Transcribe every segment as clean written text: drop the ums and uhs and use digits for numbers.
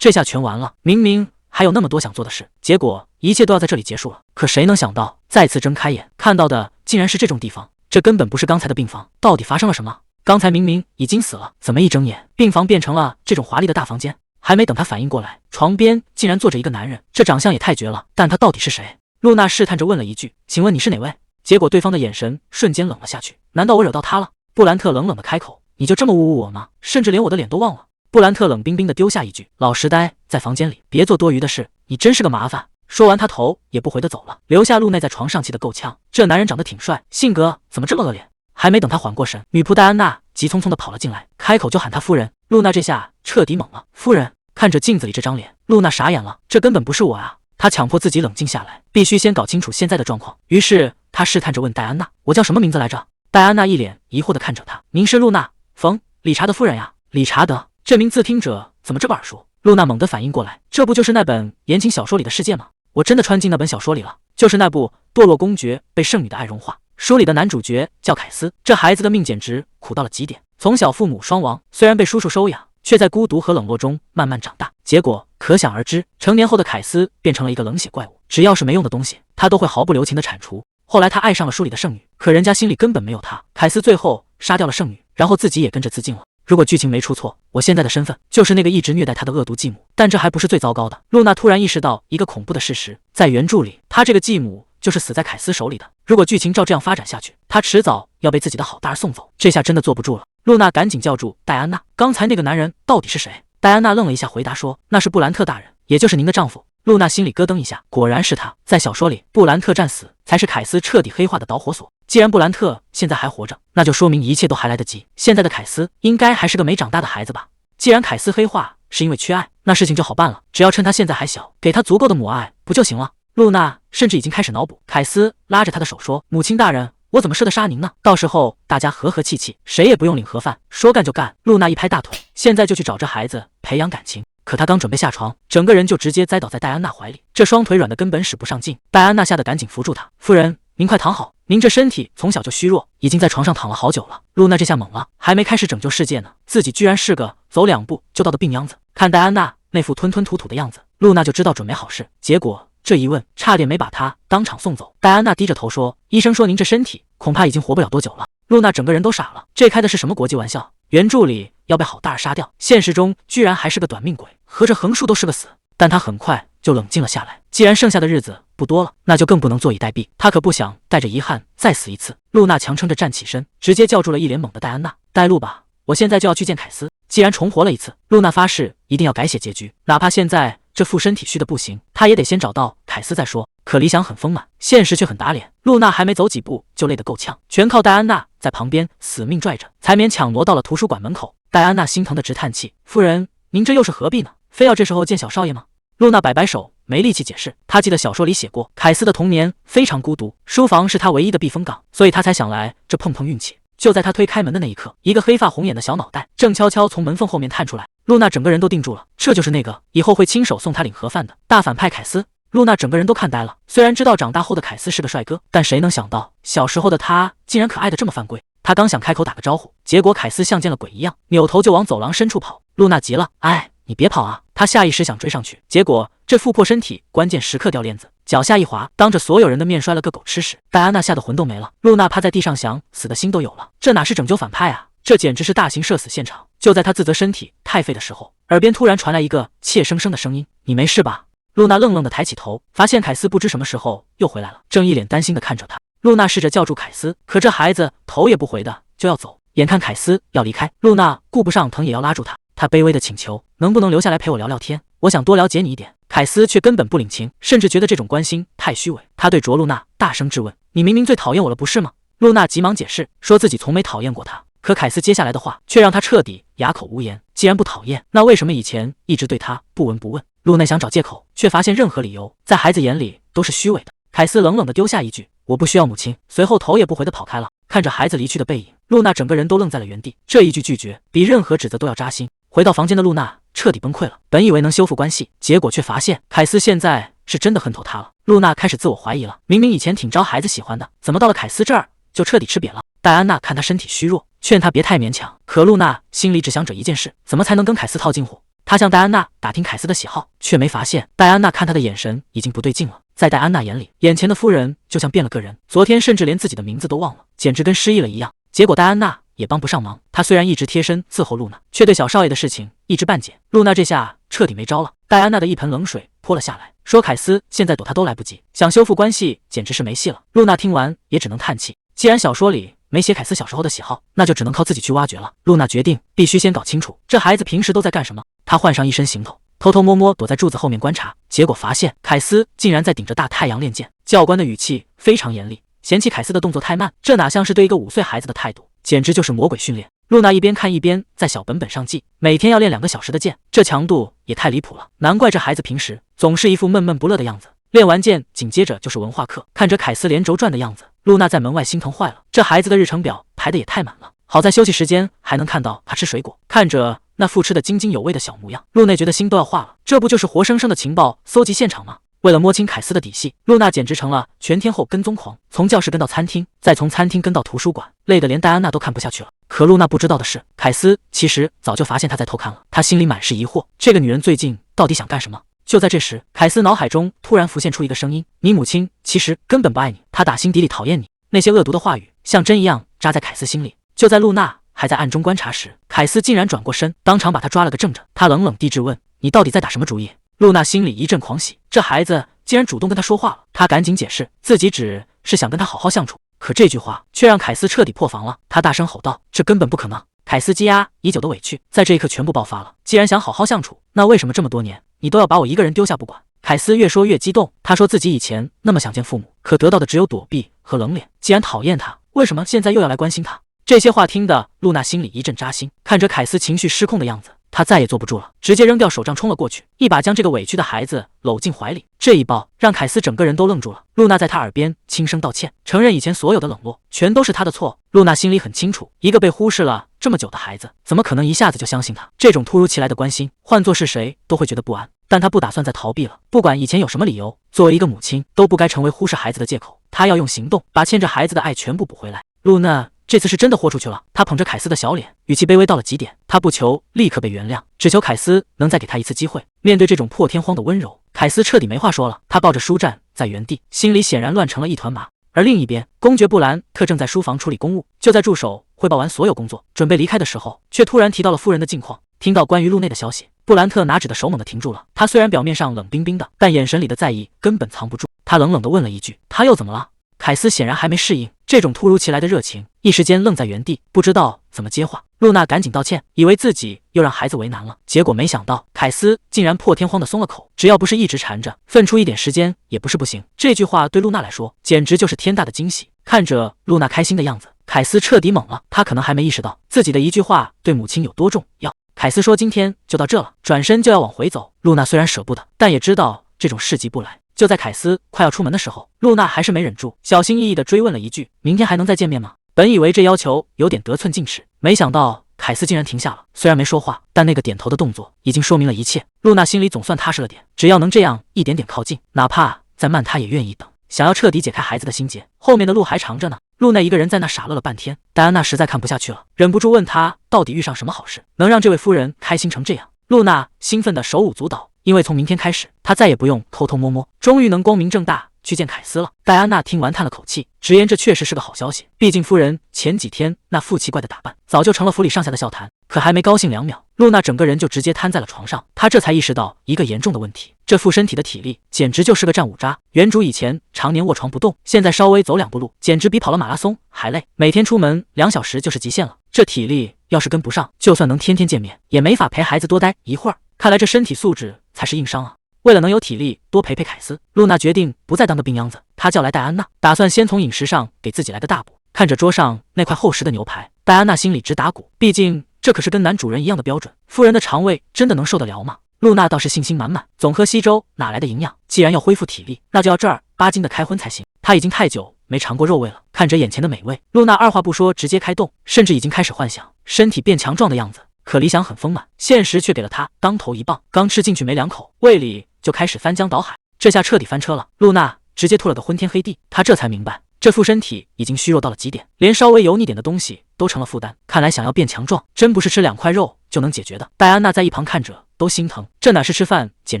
这下全完了。明明还有那么多想做的事，结果一切都要在这里结束了。可谁能想到，再次睁开眼看到的竟然是这种地方，这根本不是刚才的病房，到底发生了什么？刚才明明已经死了，怎么一睁眼，病房变成了这种华丽的大房间？还没等他反应过来，床边竟然坐着一个男人，这长相也太绝了，但他到底是谁？露娜试探着问了一句：“请问你是哪位？”结果对方的眼神瞬间冷了下去。难道我惹到他了？布兰特冷冷的开口：“你就这么侮辱我吗？甚至连我的脸都忘了？”布兰特冷冰冰的丢下一句：“老实待在房间里，别做多余的事，你真是个麻烦。”说完，他头也不回的走了，留下露娜在床上气得够呛。这男人长得挺帅，性格怎么这么恶劣？还没等他缓过神，女仆戴安娜急匆匆的跑了进来，开口就喊他夫人。露娜这下彻底懵了。夫人？看着镜子里这张脸，露娜傻眼了，这根本不是我啊！她强迫自己冷静下来，必须先搞清楚现在的状况。于是她试探着问戴安娜：“我叫什么名字来着？”戴安娜一脸疑惑的看着她：“您是露娜·冯·理查德夫人呀？”理查德，这名字听着怎么这么耳熟？露娜猛地反应过来，这不就是那本言情小说里的世界吗？我真的穿进那本小说里了，就是那部堕落公爵被圣女的爱融化。书里的男主角叫凯斯，这孩子的命简直苦到了极点，从小父母双亡，虽然被叔叔收养，却在孤独和冷落中慢慢长大，结果可想而知，成年后的凯斯变成了一个冷血怪物，只要是没用的东西，他都会毫不留情的铲除。后来他爱上了书里的圣女，可人家心里根本没有他。凯斯最后杀掉了圣女，然后自己也跟着自尽了。如果剧情没出错，我现在的身份就是那个一直虐待他的恶毒继母。但这还不是最糟糕的，露娜突然意识到一个恐怖的事实，在原著里，他这个继母就是死在凯斯手里的。如果剧情照这样发展下去，他迟早要被自己的好大儿送走，这下真的坐不住了。露娜赶紧叫住戴安娜：“刚才那个男人到底是谁？”戴安娜愣了一下，回答说：“那是布兰特大人，也就是您的丈夫。”露娜心里咯噔一下，果然是他。在小说里，布兰特战死才是凯斯彻底黑化的导火索。既然布兰特现在还活着，那就说明一切都还来得及。现在的凯斯应该还是个没长大的孩子吧？既然凯斯黑化是因为缺爱，那事情就好办了，只要趁他现在还小，给他足够的母爱不就行了？露娜甚至已经开始脑补。凯斯拉着他的手说：“母亲大人，我怎么舍得杀您呢？到时候大家和和气气，谁也不用领盒饭，说干就干。”露娜一拍大腿，现在就去找这孩子培养感情。可他刚准备下床，整个人就直接栽倒在戴安娜怀里，这双腿软的根本使不上劲。戴安娜吓得赶紧扶住他：“夫人，您快躺好，您这身体从小就虚弱，已经在床上躺了好久了。”露娜这下懵了，还没开始拯救世界呢，自己居然是个走2步就到的病秧子。看戴安娜那副吞吞吐吐的样子，露娜就知道准没好事。结果这一问，差点没把她当场送走。戴安娜低着头说：“医生说您这身体恐怕已经活不了多久了。”露娜整个人都傻了，这开的是什么国际玩笑？原著里要被好大儿杀掉，现实中居然还是个短命鬼，合着横竖都是个死。但他很快就冷静了下来，既然剩下的日子不多了，那就更不能坐以待毙。他可不想带着遗憾再死一次。露娜强撑着站起身，直接叫住了一脸懵的戴安娜：“带路吧，我现在就要去见凯斯。”既然重活了一次，露娜发誓一定要改写结局，哪怕现在这副身体虚的不行，她也得先找到凯斯再说。可理想很丰满，现实却很打脸。露娜还没走几步就累得够呛，全靠戴安娜在旁边死命拽着，才勉强挪到了图书馆门口。戴安娜心疼的直叹气：“夫人，您这又是何必呢？非要这时候见小少爷吗？”露娜摆摆手，没力气解释。她记得小说里写过，凯斯的童年非常孤独，书房是他唯一的避风港，所以他才想来这碰碰运气。就在他推开门的那一刻，一个黑发红眼的小脑袋正悄悄从门缝后面探出来。露娜整个人都定住了，这就是那个以后会亲手送她领盒饭的大反派凯斯。露娜整个人都看呆了，虽然知道长大后的凯斯是个帅哥，但谁能想到小时候的他竟然可爱的这么犯规。他刚想开口打个招呼，结果凯斯像见了鬼一样，扭头就往走廊深处跑。露娜急了：“哎，你别跑啊！”他下意识想追上去，结果这副破身体关键时刻掉链子，脚下一滑，当着所有人的面摔了个狗吃屎。戴安娜吓得魂都没了，露娜趴在地上想死的心都有了。这哪是拯救反派啊，这简直是大型社死现场。就在他自责身体太废的时候，耳边突然传来一个怯生生的声音：“你没事吧？”露娜愣愣的抬起头，发现凯斯不知什么时候又回来了，正一脸担心的看着他。露娜试着叫住凯斯，可这孩子头也不回的就要走。眼看凯斯要离开，露娜顾不上疼也要拉住他。他卑微的请求：“能不能留下来陪我聊聊天？我想多了解你一点。”凯斯却根本不领情，甚至觉得这种关心太虚伪。他对卓露娜大声质问：“你明明最讨厌我了，不是吗？”露娜急忙解释，说自己从没讨厌过他。可凯斯接下来的话却让他彻底哑口无言。既然不讨厌，那为什么以前一直对他不闻不问？露娜想找借口，却发现任何理由在孩子眼里都是虚伪的。凯斯冷冷地丢下一句：“我不需要母亲。”随后头也不回地跑开了。看着孩子离去的背影，露娜整个人都愣在了原地。这一句拒绝比任何指责都要扎心。回到房间的露娜彻底崩溃了，本以为能修复关系，结果却发现凯斯现在是真的恨透她了。露娜开始自我怀疑了，明明以前挺招孩子喜欢的，怎么到了凯斯这儿就彻底吃瘪了？戴安娜看他身体虚弱，劝他别太勉强，可露娜心里只想着一件事：怎么才能跟凯斯套近乎？他向戴安娜打听凯斯的喜好，却没发现戴安娜看他的眼神已经不对劲了。在戴安娜眼里，眼前的夫人就像变了个人，昨天甚至连自己的名字都忘了，简直跟失忆了一样。结果戴安娜也帮不上忙，她虽然一直贴身伺候露娜，却对小少爷的事情一知半解。露娜这下彻底没招了，戴安娜的一盆冷水泼了下来，说凯斯现在躲她都来不及，想修复关系简直是没戏了。露娜听完也只能叹气，既然小说里没写凯斯小时候的喜好，那就只能靠自己去挖掘了。露娜决定必须先搞清楚这孩子平时都在干什么。她换上一身行头，偷偷摸摸躲在柱子后面观察，结果发现凯斯竟然在顶着大太阳练剑。教官的语气非常严厉，嫌弃凯斯的动作太慢，这哪像是对一个5岁孩子的态度，简直就是魔鬼训练。露娜一边看一边在小本本上记，每天要练2个小时的剑，这强度也太离谱了。难怪这孩子平时总是一副闷闷不乐的样子。练完剑，紧接着就是文化课，看着凯斯连轴转的样子，露娜在门外心疼坏了。这孩子的日程表排的也太满了，好在休息时间还能看到他吃水果，看着那副吃的津津有味的小模样，露娜觉得心都要化了。这不就是活生生的情报搜集现场吗？为了摸清凯斯的底细，露娜简直成了全天候跟踪狂，从教室跟到餐厅，再从餐厅跟到图书馆，累得连戴安娜都看不下去了。可露娜不知道的是，凯斯其实早就发现她在偷看了，她心里满是疑惑，这个女人最近到底想干什么？就在这时，凯斯脑海中突然浮现出一个声音：你母亲其实根本不爱你，她打心底里讨厌你。那些恶毒的话语像针一样扎在凯斯心里。就在露娜还在暗中观察时，凯斯竟然转过身，当场把她抓了个正着。他冷冷地质问：你到底在打什么主意？露娜心里一阵狂喜，这孩子竟然主动跟她说话了。她赶紧解释，自己只是想跟他好好相处。可这句话却让凯斯彻底破防了，他大声吼道：这根本不可能！凯斯积压已久的委屈在这一刻全部爆发了。既然想好好相处，那为什么这么多年你都要把我一个人丢下不管？凯斯越说越激动，他说自己以前那么想见父母，可得到的只有躲避和冷脸。既然讨厌他，为什么现在又要来关心他？这些话听得露娜心里一阵扎心，看着凯斯情绪失控的样子，她再也坐不住了，直接扔掉手杖冲了过去，一把将这个委屈的孩子搂进怀里。这一抱让凯斯整个人都愣住了。露娜在他耳边轻声道歉，承认以前所有的冷落全都是他的错。露娜心里很清楚，一个被忽视了这么久的孩子，怎么可能一下子就相信他？这种突如其来的关心，换作是谁都会觉得不安。但她不打算再逃避了，不管以前有什么理由，作为一个母亲都不该成为忽视孩子的借口。她要用行动把牵着孩子的爱全部补回来。露娜这次是真的豁出去了，他捧着凯斯的小脸，语气卑微到了极点。他不求立刻被原谅，只求凯斯能再给他一次机会。面对这种破天荒的温柔，凯斯彻底没话说了。他抱着书站在原地，心里显然乱成了一团麻。而另一边，公爵布兰特正在书房处理公务。就在助手汇报完所有工作，准备离开的时候，却突然提到了夫人的近况。听到关于露内的消息，布兰特拿纸的手猛地停住了。他虽然表面上冷冰冰的，但眼神里的在意根本藏不住。他冷冷地问了一句：他又怎么了？凯斯显然还没适应这种突如其来的热情，一时间愣在原地，不知道怎么接话。露娜赶紧道歉，以为自己又让孩子为难了，结果没想到凯斯竟然破天荒的松了口，只要不是一直缠着，分出一点时间也不是不行。这句话对露娜来说简直就是天大的惊喜。看着露娜开心的样子，凯斯彻底懵了，他可能还没意识到自己的一句话对母亲有多重要。凯斯说今天就到这了，转身就要往回走。露娜虽然舍不得，但也知道这种事急不来。就在凯斯快要出门的时候，露娜还是没忍住，小心翼翼地追问了一句：明天还能再见面吗？本以为这要求有点得寸进尺，没想到凯斯竟然停下了。虽然没说话，但那个点头的动作已经说明了一切。露娜心里总算踏实了点，只要能这样一点点靠近，哪怕再慢她也愿意等。想要彻底解开孩子的心结，后面的路还长着呢。露娜一个人在那傻乐了半天，戴安娜实在看不下去了，忍不住问她到底遇上什么好事，能让这位夫人开心成这样。露娜兴奋的手舞足蹈，因为从明天开始，她再也不用偷偷摸摸，终于能光明正大去见凯斯了。戴安娜听完叹了口气，直言这确实是个好消息，毕竟夫人前几天那副奇怪的打扮，早就成了府里上下的笑谈。可还没高兴2秒，露娜整个人就直接瘫在了床上。她这才意识到一个严重的问题，这副身体的体力简直就是个战五渣。原主以前常年卧床不动，现在稍微走2步路，简直比跑了马拉松还累。每天出门2小时就是极限了，这体力要是跟不上，就算能天天见面，也没法陪孩子多待一会儿。看来这身体素质才是硬伤啊！为了能有体力多陪陪凯斯，露娜决定不再当个病秧子。她叫来戴安娜，打算先从饮食上给自己来个大补。看着桌上那块厚实的牛排，戴安娜心里直打鼓，毕竟这可是跟男主人一样的标准，夫人的肠胃真的能受得了吗？露娜倒是信心满满，总喝稀粥哪来的营养？既然要恢复体力，那就要正儿八经的开荤才行。她已经太久没尝过肉味了，看着眼前的美味，露娜二话不说直接开动，甚至已经开始幻想身体变强壮的样子。可理想很丰满，现实却给了她当头一棒，刚吃进去没2口，胃里就开始翻江倒海，这下彻底翻车了。露娜直接吐了个昏天黑地，她这才明白，这副身体已经虚弱到了极点，连稍微油腻点的东西都成了负担。看来想要变强壮，真不是吃2块肉就能解决的。戴安娜在一旁看着都心疼，这哪是吃饭，简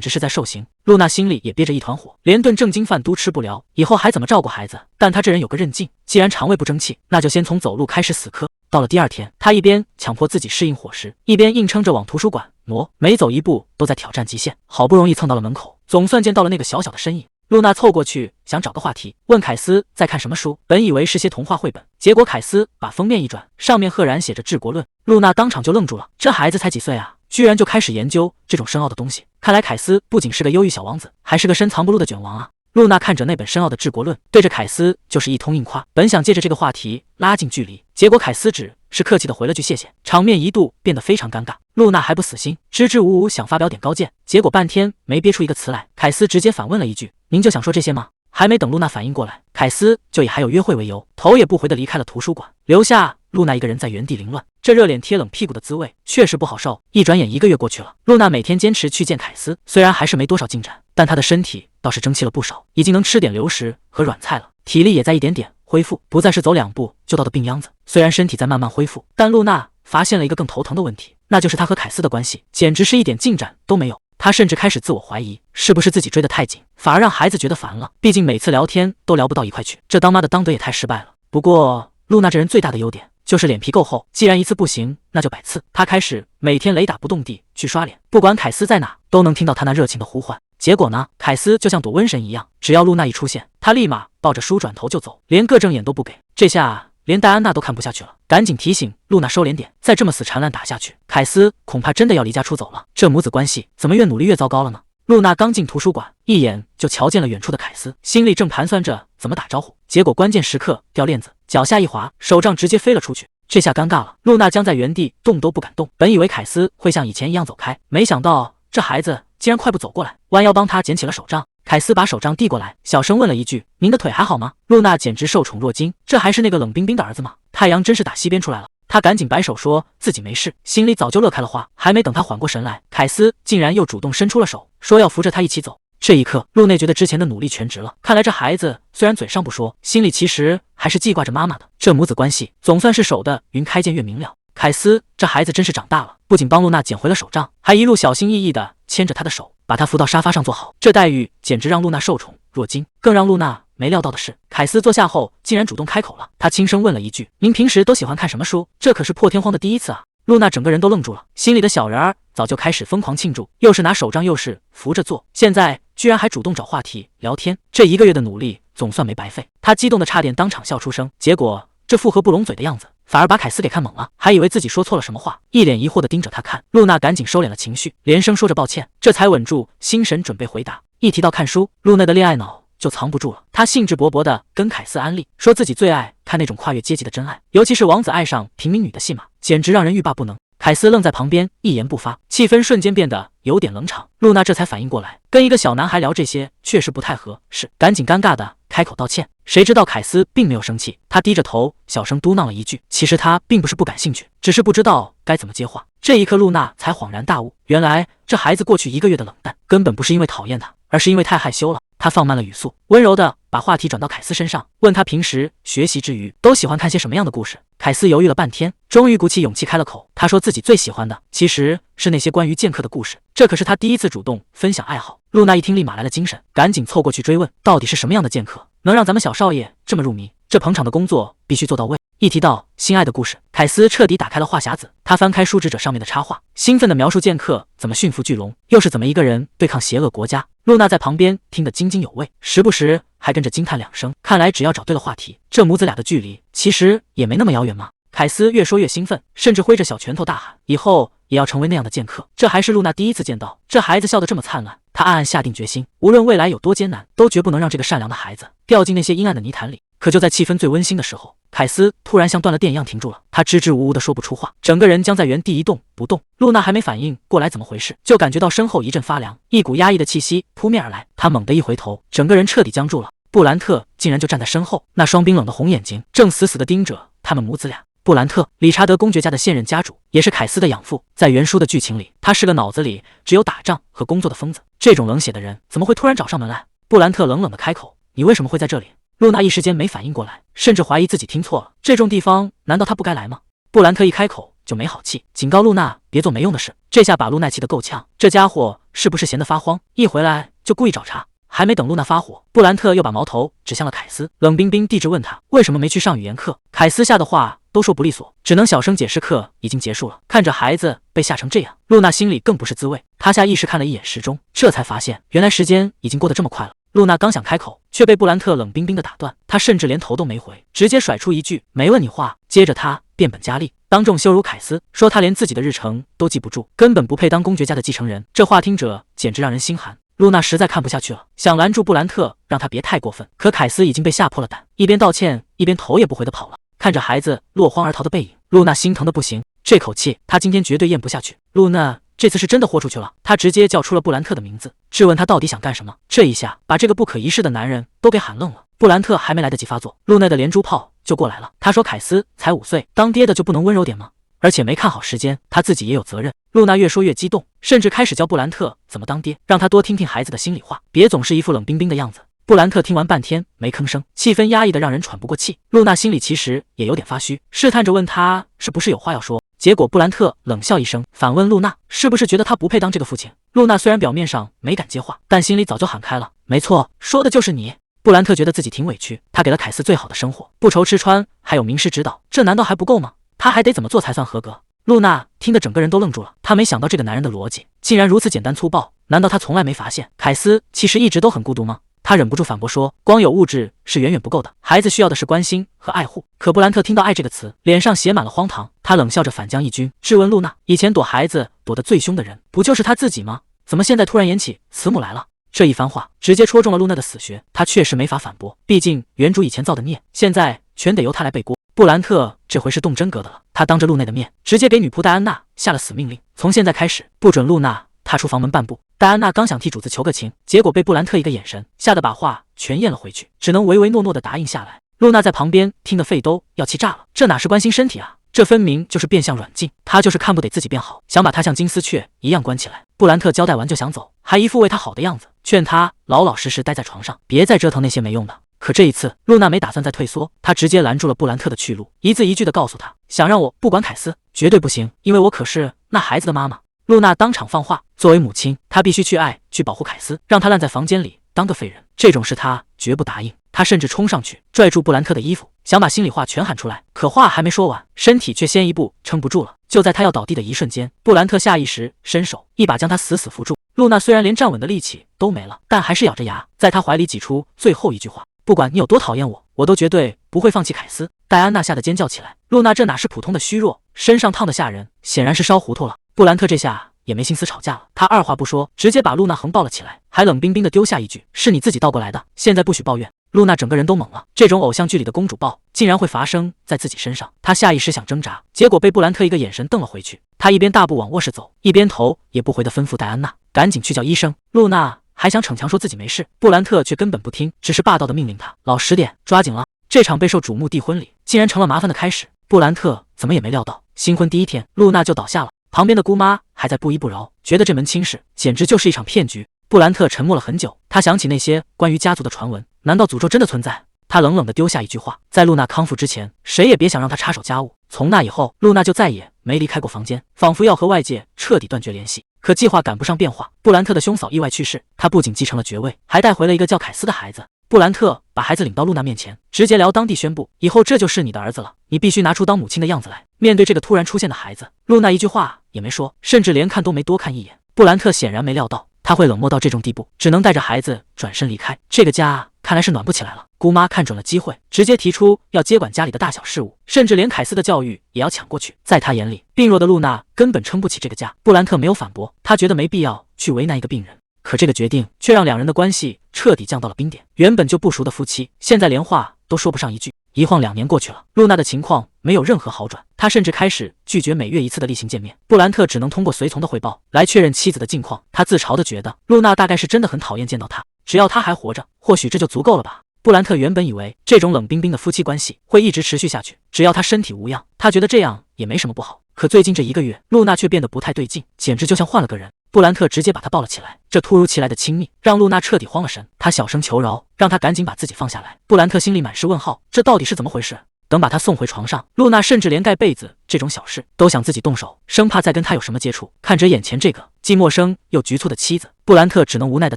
直是在受刑。露娜心里也憋着一团火，连顿正经饭都吃不了，以后还怎么照顾孩子？但她这人有个韧劲，既然肠胃不争气，那就先从走路开始死磕。到了第二天，她一边强迫自己适应伙食，一边硬撑着往图书馆挪，每走一步都在挑战极限。好不容易蹭到了门口，总算见到了那个小小的身影。露娜凑过去想找个话题，问凯斯在看什么书。本以为是些童话绘本，结果凯斯把封面一转，上面赫然写着《治国论》。露娜当场就愣住了，这孩子才几岁啊，居然就开始研究这种深奥的东西。看来凯斯不仅是个忧郁小王子，还是个深藏不露的卷王啊。露娜看着那本深奥的《治国论》，对着凯斯就是一通硬夸，本想借着这个话题拉近距离，结果凯斯只是客气的回了句谢谢，场面一度变得非常尴尬。露娜还不死心，支支吾吾想发表点高见，结果半天没憋出一个词来。凯斯直接反问了一句：“您就想说这些吗？”还没等露娜反应过来，凯斯就以还有约会为由，头也不回的离开了图书馆，留下露娜一个人在原地凌乱。这热脸贴冷屁股的滋味确实不好受。一转眼1个月过去了，露娜每天坚持去见凯斯，虽然还是没多少进展，但她的身体倒是争气了不少，已经能吃点流食和软菜了，体力也在一点点恢复，不再是走2步就到的病秧子。虽然身体在慢慢恢复，但露娜发现了一个更头疼的问题，那就是她和凯斯的关系简直是一点进展都没有。她甚至开始自我怀疑，是不是自己追得太紧，反而让孩子觉得烦了。毕竟每次聊天都聊不到一块去，这当妈的当得也太失败了。不过露娜这人最大的优点就是脸皮够厚，既然一次不行，那就100次。她开始每天雷打不动地去刷脸，不管凯斯在哪，都能听到他那热情的呼唤。结果呢，凯斯就像躲瘟神一样，只要露娜一出现，他立马抱着书转头就走，连个正眼都不给。这下连戴安娜都看不下去了，赶紧提醒露娜收敛点，再这么死缠烂打下去，凯斯恐怕真的要离家出走了。这母子关系怎么越努力越糟糕了呢？露娜刚进图书馆，一眼就瞧见了远处的凯斯，心里正盘算着怎么打招呼，结果关键时刻掉链子，脚下一滑，手杖直接飞了出去。这下尴尬了，露娜僵在原地动都不敢动。本以为凯斯会像以前一样走开，没想到这孩子竟然快步走过来，弯腰帮他捡起了手杖。凯斯把手杖递过来，小声问了一句：“您的腿还好吗？”露娜简直受宠若惊，这还是那个冷冰冰的儿子吗？太阳真是打西边出来了。她赶紧摆手说自己没事，心里早就乐开了花。还没等她缓过神来，凯斯竟然又主动伸出了手，说要扶着她一起走。这一刻，露内觉得之前的努力全值了。看来这孩子虽然嘴上不说，心里其实还是记挂着妈妈的。这母子关系总算是守的云开见月明了。凯斯这孩子真是长大了，不仅帮露娜捡回了手杖，还一路小心翼翼地牵着她的手，把她扶到沙发上坐好。这待遇简直让露娜受宠若惊。更让露娜没料到的是，凯斯坐下后竟然主动开口了，他轻声问了一句：“您平时都喜欢看什么书？”这可是破天荒的第一次啊！露娜整个人都愣住了，心里的小人儿早就开始疯狂庆祝，又是拿手杖又是扶着坐，现在居然还主动找话题聊天，这1个月的努力总算没白费。她激动的差点当场笑出声，结果这附和不拢嘴的样子反而把凯斯给看懵了，还以为自己说错了什么话，一脸疑惑的盯着他看。露娜赶紧收敛了情绪，连声说着抱歉，这才稳住心神准备回答。一提到看书，露娜的恋爱脑就藏不住了，她兴致勃勃地跟凯斯安利，说自己最爱看那种跨越阶级的真爱，尤其是王子爱上平民女的戏码，简直让人欲罢不能。凯斯愣在旁边一言不发，气氛瞬间变得有点冷场。露娜这才反应过来，跟一个小男孩聊这些确实不太合适，赶紧尴尬的开口道歉。谁知道凯斯并没有生气，他低着头小声嘟囔了一句，其实他并不是不感兴趣，只是不知道该怎么接话。这一刻露娜才恍然大悟，原来这孩子过去1个月的冷淡根本不是因为讨厌他，而是因为太害羞了。他放慢了语速，温柔的把话题转到凯斯身上，问他平时学习之余都喜欢看些什么样的故事。凯斯犹豫了半天，终于鼓起勇气开了口，他说自己最喜欢的其实是那些关于剑客的故事，这可是他第一次主动分享爱好。露娜一听立马来了精神，赶紧凑过去追问，到底是什么样的剑客能让咱们小少爷这么入迷？这捧场的工作必须做到位。一提到心爱的故事，凯斯彻底打开了话匣子。他翻开书指者上面的插画，兴奋地描述剑客怎么驯服巨龙，又是怎么一个人对抗邪恶国家。露娜在旁边听得津津有味，时不时还跟着惊叹2声。看来只要找对了话题，这母子俩的距离其实也没那么遥远嘛。凯斯越说越兴奋，甚至挥着小拳头大喊，以后也要成为那样的剑客。这还是露娜第一次见到这孩子笑得这么灿烂，她暗暗下定决心，无论未来有多艰难，都绝不能让这个善良的孩子掉进那些阴暗的泥潭里。可就在气氛最温馨的时候，凯斯突然像断了电一样停住了，他支支吾吾的说不出话，整个人僵在原地一动不动。露娜还没反应过来怎么回事，就感觉到身后一阵发凉，一股压抑的气息扑面而来。他猛地一回头，整个人彻底僵住了。布兰特竟然就站在身后，那双冰冷的红眼睛正死死地盯着他们母子俩。布兰特，理查德公爵家的现任家主，也是凯斯的养父。在原书的剧情里，他是个脑子里只有打仗和工作的疯子。这种冷血的人怎么会突然找上门来？布兰特冷冷地开口：“你为什么会在这里？”露娜一时间没反应过来，甚至怀疑自己听错了。这种地方难道他不该来吗？布兰特一开口就没好气，警告露娜别做没用的事。这下把露娜气得够呛，这家伙是不是闲得发慌？一回来就故意找茬。还没等露娜发火，布兰特又把矛头指向了凯斯，冷冰冰地质问他为什么没去上语言课。凯斯吓得话都说不利索，只能小声解释课已经结束了。看着孩子被吓成这样，露娜心里更不是滋味。她下意识看了一眼时钟，这才发现原来时间已经过得这么快了。露娜刚想开口，却被布兰特冷冰冰的打断，她甚至连头都没回，直接甩出一句没问你话。接着他变本加厉，当众羞辱凯斯，说他连自己的日程都记不住，根本不配当公爵家的继承人。这话听着简直让人心寒。露娜实在看不下去了，想拦住布兰特，让他别太过分。可凯斯已经被吓破了胆，一边道歉，一边头也不回的跑了。看着孩子落荒而逃的背影，露娜心疼的不行，这口气她今天绝对咽不下去。露娜这次是真的豁出去了，她直接叫出了布兰特的名字，质问他到底想干什么。这一下把这个不可一世的男人都给喊愣了。布兰特还没来得及发作，露娜的连珠炮就过来了。他说凯斯才5岁，当爹的就不能温柔点吗？而且没看好时间，他自己也有责任。露娜越说越激动，甚至开始教布兰特怎么当爹，让他多听听孩子的心里话，别总是一副冷冰冰的样子。布兰特听完半天没吭声，气氛压抑的让人喘不过气。露娜心里其实也有点发虚，试探着问他是不是有话要说。结果布兰特冷笑一声，反问露娜是不是觉得他不配当这个父亲。露娜虽然表面上没敢接话，但心里早就喊开了，没错，说的就是你。布兰特觉得自己挺委屈，他给了凯斯最好的生活，不愁吃穿，还有名师指导，这难道还不够吗？他还得怎么做才算合格？露娜听得整个人都愣住了，她没想到这个男人的逻辑竟然如此简单粗暴。难道他从来没发现凯斯其实一直都很孤独吗？他忍不住反驳说，光有物质是远远不够的，孩子需要的是关心和爱护。可布兰特听到爱这个词，脸上写满了荒唐，他冷笑着反将一军，质问露娜，以前躲孩子躲得最凶的人不就是他自己吗？怎么现在突然演起慈母来了？这一番话直接戳中了露娜的死穴，她确实没法反驳，毕竟原主以前造的孽，现在全得由她来背锅。布兰特这回是动真格的了，他当着露娜的面直接给女仆戴安娜下了死命令，从现在开始不准露娜踏出房门半步。戴安娜刚想替主子求个情，结果被布兰特一个眼神吓得把话全咽了回去，只能唯唯诺诺的答应下来。露娜在旁边听得肺都要气炸了，这哪是关心身体啊，这分明就是变相软禁。他就是看不得自己变好，想把他像金丝雀一样关起来。布兰特交代完就想走，还一副为他好的样子，劝他老老实实待在床上，别再折腾那些没用的。可这一次露娜没打算再退缩，她直接拦住了布兰特的去路，一字一句的告诉他，想让我不管凯斯绝对不行，因为我可是那孩子的妈妈。露娜当场放话，作为母亲，她必须去爱去保护凯斯，让他烂在房间里当个废人，这种事她绝不答应。她甚至冲上去拽住布兰特的衣服，想把心里话全喊出来，可话还没说完，身体却先一步撑不住了。就在她要倒地的一瞬间，布兰特下意识伸手一把将她死死扶住。露娜虽然连站稳的力气都没了，但还是咬着牙在他怀里挤出最后一句话，不管你有多讨厌我，我都绝对不会放弃凯斯。戴安娜吓得尖叫起来，露娜这哪是普通的虚弱，身上烫得吓人，显然是烧糊涂了。布兰特这下也没心思吵架了，他二话不说，直接把露娜横抱了起来，还冷冰冰的丢下一句，是你自己倒过来的，现在不许抱怨。露娜整个人都懵了，这种偶像剧里的公主抱竟然会发生在自己身上。她下意识想挣扎，结果被布兰特一个眼神瞪了回去。她一边大步往卧室走，一边头也不回的吩咐戴安娜赶紧去叫医生。露娜还想逞强说自己没事，布兰特却根本不听，只是霸道的命令她老实点，抓紧了。这场备受瞩目的婚礼竟然成了麻烦的开始。布兰特怎么也没料到，新婚第一天露娜就倒下了，旁边的姑妈还在不依不饶，觉得这门亲事简直就是一场骗局。布兰特沉默了很久，他想起那些关于家族的传闻，难道诅咒真的存在？他冷冷地丢下一句话，在露娜康复之前，谁也别想让她插手家务。从那以后，露娜就再也没离开过房间，仿佛要和外界彻底断绝联系。可计划赶不上变化，布兰特的兄嫂意外去世，他不仅继承了爵位，还带回了一个叫凯斯的孩子。布兰特把孩子领到露娜面前，直截了当地宣布，以后这就是你的儿子了，你必须拿出当母亲的样子来。面对这个突然出现的孩子，露娜一句话也没说，甚至连看都没多看一眼。布兰特显然没料到他会冷漠到这种地步，只能带着孩子转身离开。这个家看来是暖不起来了。姑妈看准了机会，直接提出要接管家里的大小事务，甚至连凯斯的教育也要抢过去。在他眼里，病弱的露娜根本撑不起这个家。布兰特没有反驳，他觉得没必要去为难一个病人。可这个决定却让两人的关系彻底降到了冰点。原本就不熟的夫妻，现在连话都说不上一句。一晃2年过去了，露娜的情况没有任何好转，她甚至开始拒绝每月1次的例行见面。布兰特只能通过随从的汇报来确认妻子的近况。他自嘲地觉得露娜大概是真的很讨厌见到他，只要他还活着，或许这就足够了吧。布兰特原本以为这种冷冰冰的夫妻关系会一直持续下去，只要他身体无恙，他觉得这样也没什么不好。可最近这1个月，露娜却变得不太对劲，简直就像换了个人。布兰特直接把她抱了起来，这突如其来的亲密让露娜彻底慌了神，她小声求饶，让他赶紧把自己放下来。布兰特心里满是问号，这到底是怎么回事？等把他送回床上，露娜甚至连盖被子这种小事都想自己动手，生怕再跟他有什么接触。看着眼前这个既陌生又局促的妻子，布兰特只能无奈地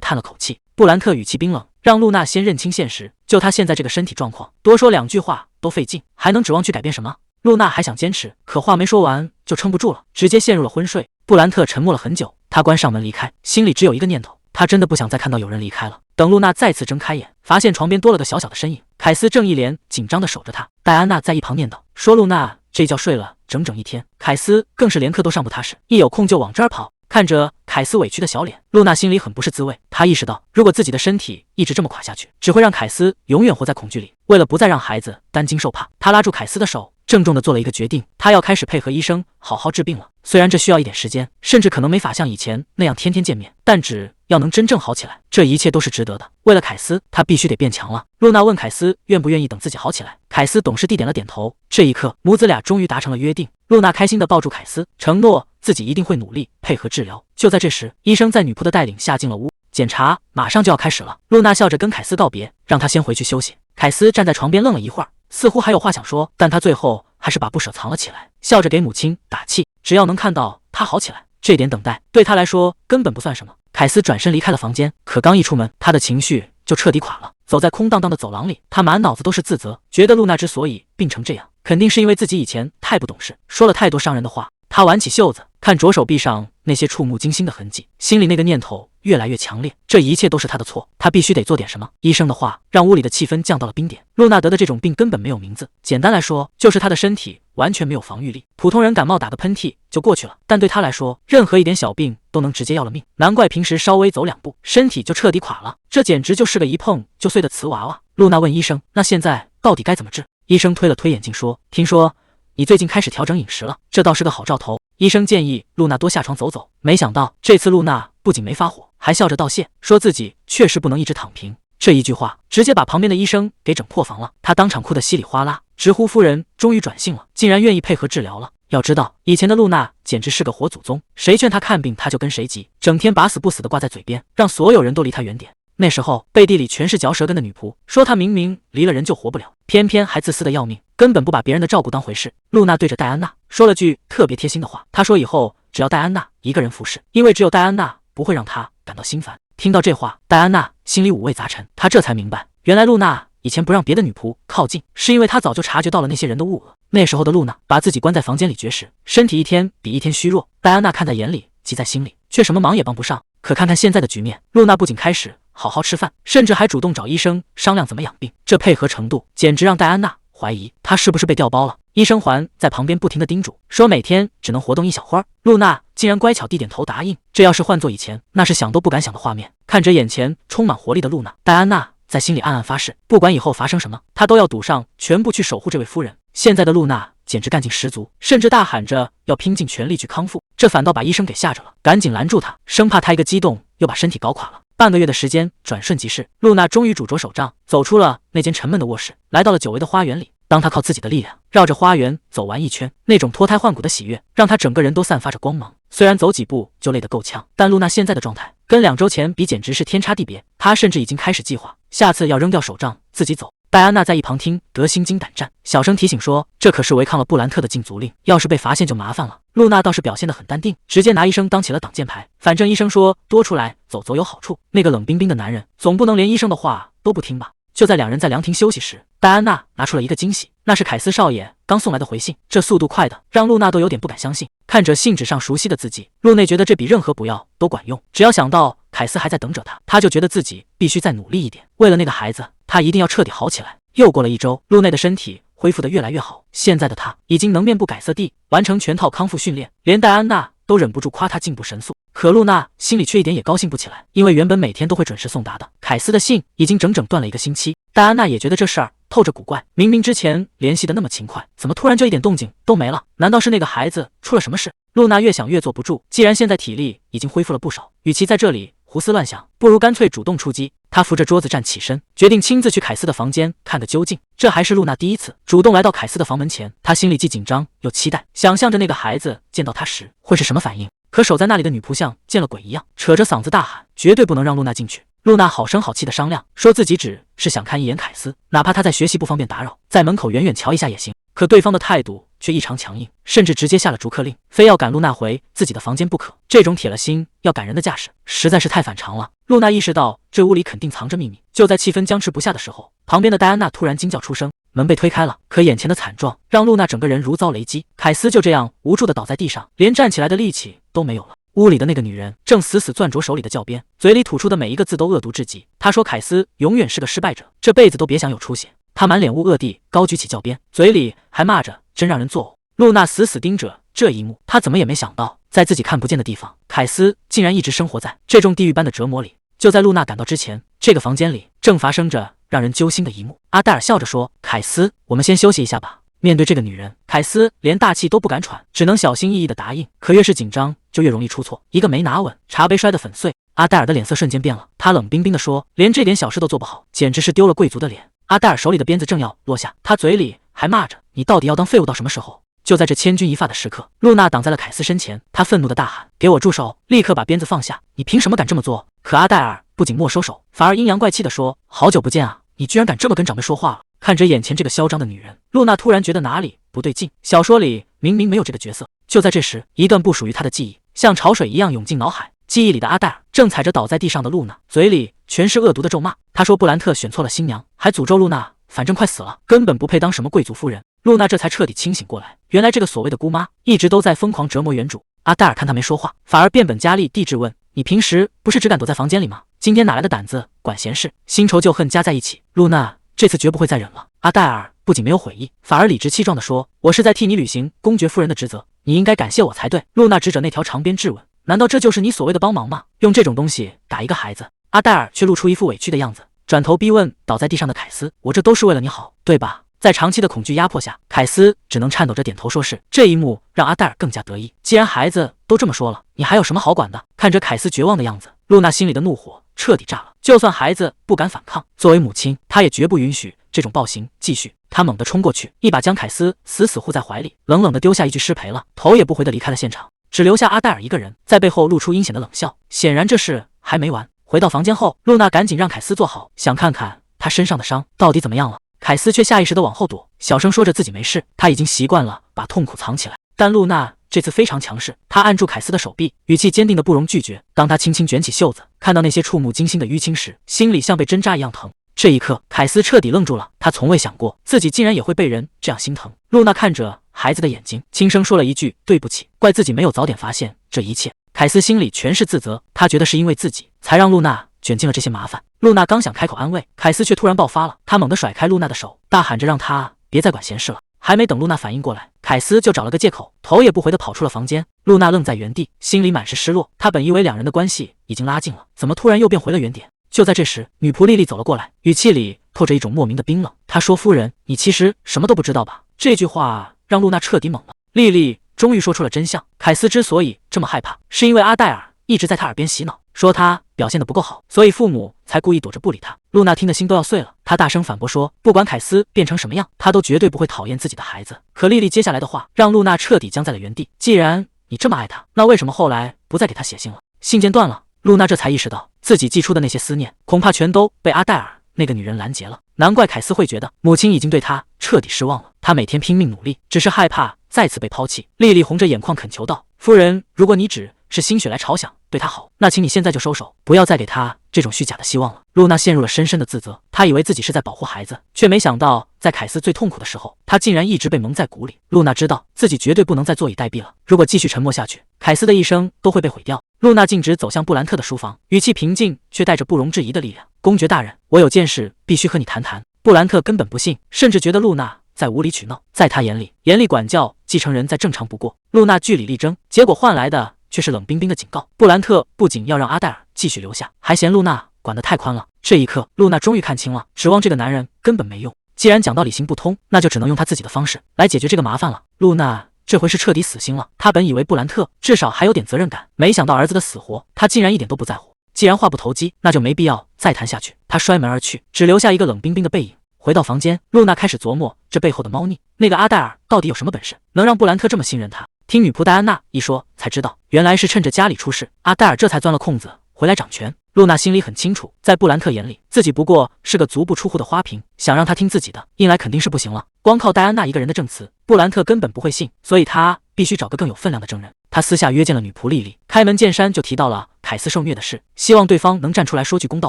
叹了口气。布兰特语气冰冷，让露娜先认清现实，就她现在这个身体状况，多说2句话都费劲，还能指望去改变什么？露娜还想坚持，可话没说完就撑不住了，直接陷入了昏睡。布兰特沉默了很久，他关上门离开，心里只有一个念头，他真的不想再看到有人离开了。等露娜再次睁开眼，发现床边多了个小小的身影，凯斯正一脸紧张地守着她。戴安娜在一旁念叨说：“露娜这觉睡了整整1天。”凯斯更是连课都上不踏实，一有空就往这儿跑。看着凯斯委屈的小脸，露娜心里很不是滋味。她意识到，如果自己的身体一直这么垮下去，只会让凯斯永远活在恐惧里。为了不再让孩子担惊受怕，她拉住凯斯的手，郑重地做了一个决定，她要开始配合医生好好治病了。虽然这需要一点时间，甚至可能没法像以前那样天天见面，但只要能真正好起来，这一切都是值得的。为了凯斯，她必须得变强了。露娜问凯斯愿不愿意等自己好起来，凯斯懂事地点了点头。这一刻，母子俩终于达成了约定。露娜开心地抱住凯斯，承诺自己一定会努力配合治疗。就在这时，医生在女仆的带领下进了屋，检查马上就要开始了。露娜笑着跟凯斯告别，让他先回去休息。凯斯站在床边愣了一会儿，似乎还有话想说，但他最后还是把不舍藏了起来，笑着给母亲打气，只要能看到她好起来，这点等待对他来说根本不算什么。凯斯转身离开了房间，可刚一出门，他的情绪就彻底垮了。走在空荡荡的走廊里，他满脑子都是自责，觉得露娜之所以病成这样，肯定是因为自己以前太不懂事，说了太多伤人的话。他挽起袖子，看着手臂上那些触目惊心的痕迹，心里那个念头越来越强烈，这一切都是他的错，他必须得做点什么。医生的话让屋里的气氛降到了冰点。露娜得的这种病根本没有名字，简单来说就是她的身体完全没有防御力。普通人感冒打个喷嚏就过去了，但对她来说，任何一点小病都能直接要了命。难怪平时稍微走2步，身体就彻底垮了，这简直就是个一碰就碎的瓷娃娃。露娜问医生：“那现在到底该怎么治？”医生推了推眼镜说：“听说你最近开始调整饮食了，这倒是个好兆头。”医生建议露娜多下床走走，没想到这次露娜不仅没发火，还笑着道谢，说自己确实不能一直躺平。这一句话直接把旁边的医生给整破防了，他当场哭得稀里哗啦，直呼夫人终于转性了，竟然愿意配合治疗了。要知道，以前的露娜简直是个活祖宗，谁劝她看病她就跟谁急，整天把死不死的挂在嘴边，让所有人都离她远点。那时候背地里全是嚼舌根的女仆，说她明明离了人就活不了，偏偏还自私的要命，根本不把别人的照顾当回事。露娜对着戴安娜说了句特别贴心的话，她说以后只要戴安娜一个人服侍，因为只有戴安娜不会让她感到心烦。听到这话，戴安娜心里五味杂陈，她这才明白，原来露娜以前不让别的女仆靠近，是因为她早就察觉到了那些人的恶。那时候的露娜把自己关在房间里绝食，身体一天比一天虚弱，戴安娜看在眼里，急在心里，却什么忙也帮不上。可看看现在的局面，露娜不仅开始好好吃饭，甚至还主动找医生商量怎么养病，这配合程度简直让戴安娜怀疑她是不是被调包了。医生环在旁边不停地叮嘱，说每天只能活动1小会儿。露娜竟然乖巧地点头答应，这要是换做以前，那是想都不敢想的画面。看着眼前充满活力的露娜，戴安娜在心里暗暗发誓，不管以后发生什么，她都要赌上全部去守护这位夫人。现在的露娜简直干劲十足，甚至大喊着要拼尽全力去康复，这反倒把医生给吓着了，赶紧拦住她，生怕她一个激动又把身体搞垮了。半个月的时间转瞬即逝，露娜终于拄着手杖走出了那间沉闷的卧室，来到了久违的花园里。当她靠自己的力量绕着花园走完1圈，那种脱胎换骨的喜悦让她整个人都散发着光芒。虽然走几步就累得够呛，但露娜现在的状态跟2周前比简直是天差地别。她甚至已经开始计划下次要扔掉手杖自己走。戴安娜在一旁听得心惊胆战，小声提醒说，这可是违抗了布兰特的禁足令，要是被罚现就麻烦了。露娜倒是表现得很淡定，直接拿医生当起了挡箭牌，反正医生说多出来走走有好处，那个冷冰冰的男人总不能连医生的话都不听吧。就在2人在凉亭休息时，戴安娜拿出了一个惊喜，那是凯斯少爷刚送来的回信，这速度快的让露娜都有点不敢相信。看着信纸上熟悉的字迹，露内觉得这比任何不要都管用，只要想到凯斯还在等着她就觉得自己必须再努力一点，为了那个孩子，她一定要彻底好起来。又过了1周，露内的身体恢复得越来越好，现在的她已经能面不改色地完成全套康复训练，连戴安娜都忍不住夸她进步神速。可露娜心里却一点也高兴不起来，因为原本每天都会准时送达的凯斯的信已经整整断了1个星期。戴安娜也觉得这事儿透着古怪，明明之前联系的那么勤快，怎么突然就一点动静都没了？难道是那个孩子出了什么事？露娜越想越坐不住，既然现在体力已经恢复了不少，与其在这里胡思乱想，不如干脆主动出击。她扶着桌子站起身，决定亲自去凯斯的房间看个究竟。这还是露娜第一次主动来到凯斯的房门前，她心里既紧张又期待，想象着那个孩子见到她时会是什么反应。可守在那里的女仆像见了鬼一样，扯着嗓子大喊，绝对不能让露娜进去。露娜好声好气的商量，说自己只是想看一眼凯斯，哪怕他在学习不方便打扰，在门口远远瞧一下也行。可对方的态度却异常强硬，甚至直接下了逐客令，非要赶露娜回自己的房间不可。这种铁了心要赶人的架势，实在是太反常了。露娜意识到这屋里肯定藏着秘密，就在气氛僵持不下的时候，旁边的戴安娜突然惊叫出声，门被推开了。可眼前的惨状让露娜整个人如遭雷击，凯斯就这样无助地倒在地上，连站起来的力气都没有了。屋里的那个女人正死死攥着手里的教鞭，嘴里吐出的每一个字都恶毒至极。她说凯斯永远是个失败者，这辈子都别想有出息。她满脸恶恶地高举起教鞭，嘴里还骂着真让人作呕。露娜死死盯着这一幕，她怎么也没想到，在自己看不见的地方，凯斯竟然一直生活在这种地狱般的折磨里。就在露娜赶到之前，这个房间里正发生着让人揪心的一幕。阿黛尔笑着说，凯斯，我们先休息一下吧。面对这个女人，凯斯连大气都不敢喘，只能小心翼翼地答应。可越是紧张，就越容易出错，一个没拿稳，茶杯摔得粉碎。阿黛尔的脸色瞬间变了，她冷冰冰地说，连这点小事都做不好，简直是丢了贵族的脸。阿黛尔手里的鞭子正要落下，她嘴里还骂着，你到底要当废物到什么时候？就在这千钧一发的时刻，露娜挡在了凯斯身前，她愤怒地大喊，给我住手，立刻把鞭子放下，你凭什么敢这么做？可阿黛尔不仅没收手，反而阴阳怪气地说，好久不见啊，你居然敢这么跟长辈说话了。看着眼前这个嚣张的女人，露娜突然觉得哪里不对劲，小说里明明没有这个角色。就在这时，一段不属于她的记忆像潮水一样涌进脑海，记忆里的阿黛尔正踩着倒在地上的露娜，嘴里全是恶毒的咒骂。她说布兰特选错了新娘，还诅咒露娜反正快死了，根本不配当什么贵族夫人。露娜这才彻底清醒过来，原来这个所谓的姑妈一直都在疯狂折磨原主。阿黛尔看她没说话，反而变本加厉地质问，你平时不是只敢躲在房间里吗？今天哪来的胆子管闲事？新仇旧恨加在一起，露娜这次绝不会再忍了。阿黛尔不仅没有悔意，反而理直气壮地说，我是在替你履行公爵夫人的职责，你应该感谢我才对。露娜指着那条长鞭质问，难道这就是你所谓的帮忙吗？用这种东西打一个孩子？阿黛尔却露出一副委屈的样子，转头逼问倒在地上的凯斯，我这都是为了你好，对吧？在长期的恐惧压迫下，凯斯只能颤抖着点头说是。这一幕让阿黛尔更加得意，既然孩子都这么说了，你还有什么好管的？看着凯斯绝望的样子，露娜心里的怒火彻底炸了。就算孩子不敢反抗，作为母亲，她也绝不允许这种暴行继续。她猛地冲过去，一把将凯斯死死护在怀里，冷冷地丢下一句失陪了，头也不回地离开了现场，只留下阿黛尔一个人，在背后露出阴险的冷笑。显然这事还没完。回到房间后，露娜赶紧让凯斯坐好，想看看他身上的伤到底怎么样了。凯斯却下意识地往后躲，小声说着自己没事，他已经习惯了把痛苦藏起来。但露娜这次非常强势，她按住凯斯的手臂，语气坚定的不容拒绝。当他轻轻卷起袖子，看到那些触目惊心的淤青时，心里像被针扎一样疼。这一刻，凯斯彻底愣住了，他从未想过自己竟然也会被人这样心疼。露娜看着孩子的眼睛，轻声说了一句对不起，怪自己没有早点发现这一切。凯斯心里全是自责，他觉得是因为自己才让露娜卷进了这些麻烦。露娜刚想开口安慰，凯斯却突然爆发了，他猛地甩开露娜的手，大喊着让她别再管闲事了。还没等露娜反应过来，凯斯就找了个借口，头也不回地跑出了房间。露娜愣在原地，心里满是失落。她本以为两人的关系已经拉近了，怎么突然又变回了原点？就在这时，女仆莉莉走了过来，语气里透着一种莫名的冰冷。她说，夫人，你其实什么都不知道吧？这句话让露娜彻底懵了。莉莉终于说出了真相，凯斯之所以这么害怕，是因为阿黛尔一直在他耳边洗脑，说他表现得不够好，所以父母才故意躲着不理他。露娜听得心都要碎了，她大声反驳说，不管凯斯变成什么样，她都绝对不会讨厌自己的孩子。可莉莉接下来的话让露娜彻底僵在了原地。既然你这么爱他，那为什么后来不再给他写信了？信件断了，露娜这才意识到自己寄出的那些思念，恐怕全都被阿黛尔那个女人拦截了。难怪凯斯会觉得母亲已经对他彻底失望了。他每天拼命努力，只是害怕再次被抛弃。莉莉红着眼眶恳求道，夫人，如果你只是心血来潮想对他好，那请你现在就收手，不要再给他这种虚假的希望了。露娜陷入了深深的自责，她以为自己是在保护孩子，却没想到在凯斯最痛苦的时候，她竟然一直被蒙在鼓里。露娜知道自己绝对不能再坐以待毙了，如果继续沉默下去，凯斯的一生都会被毁掉。露娜径直走向布兰特的书房，语气平静却带着不容置疑的力量，公爵大人，我有件事必须和你谈谈。布兰特根本不信，甚至觉得露娜在无理取闹，在他眼里，严厉管教继承人再正常不过。露娜据理力争，结果换来的却是冷冰冰的警告。布兰特不仅要让阿黛尔继续留下，还嫌露娜管得太宽了。这一刻，露娜终于看清了，指望这个男人根本没用。既然讲道理行不通，那就只能用他自己的方式来解决这个麻烦了。露娜这回是彻底死心了。她本以为布兰特至少还有点责任感，没想到儿子的死活，他竟然一点都不在乎。既然话不投机，那就没必要再谈下去。他摔门而去，只留下一个冷冰冰的背影。回到房间，露娜开始琢磨这背后的猫腻。那个阿黛尔到底有什么本事，能让布兰特这么信任他？听女仆戴安娜一说，才知道原来是趁着家里出事，阿黛尔这才钻了空子回来掌权。露娜心里很清楚，在布兰特眼里，自己不过是个足不出户的花瓶，想让他听自己的，硬来肯定是不行了。光靠戴安娜一个人的证词，布兰特根本不会信，所以他必须找个更有分量的证人。他私下约见了女仆莉莉，开门见山就提到了凯斯受虐的事，希望对方能站出来说句公道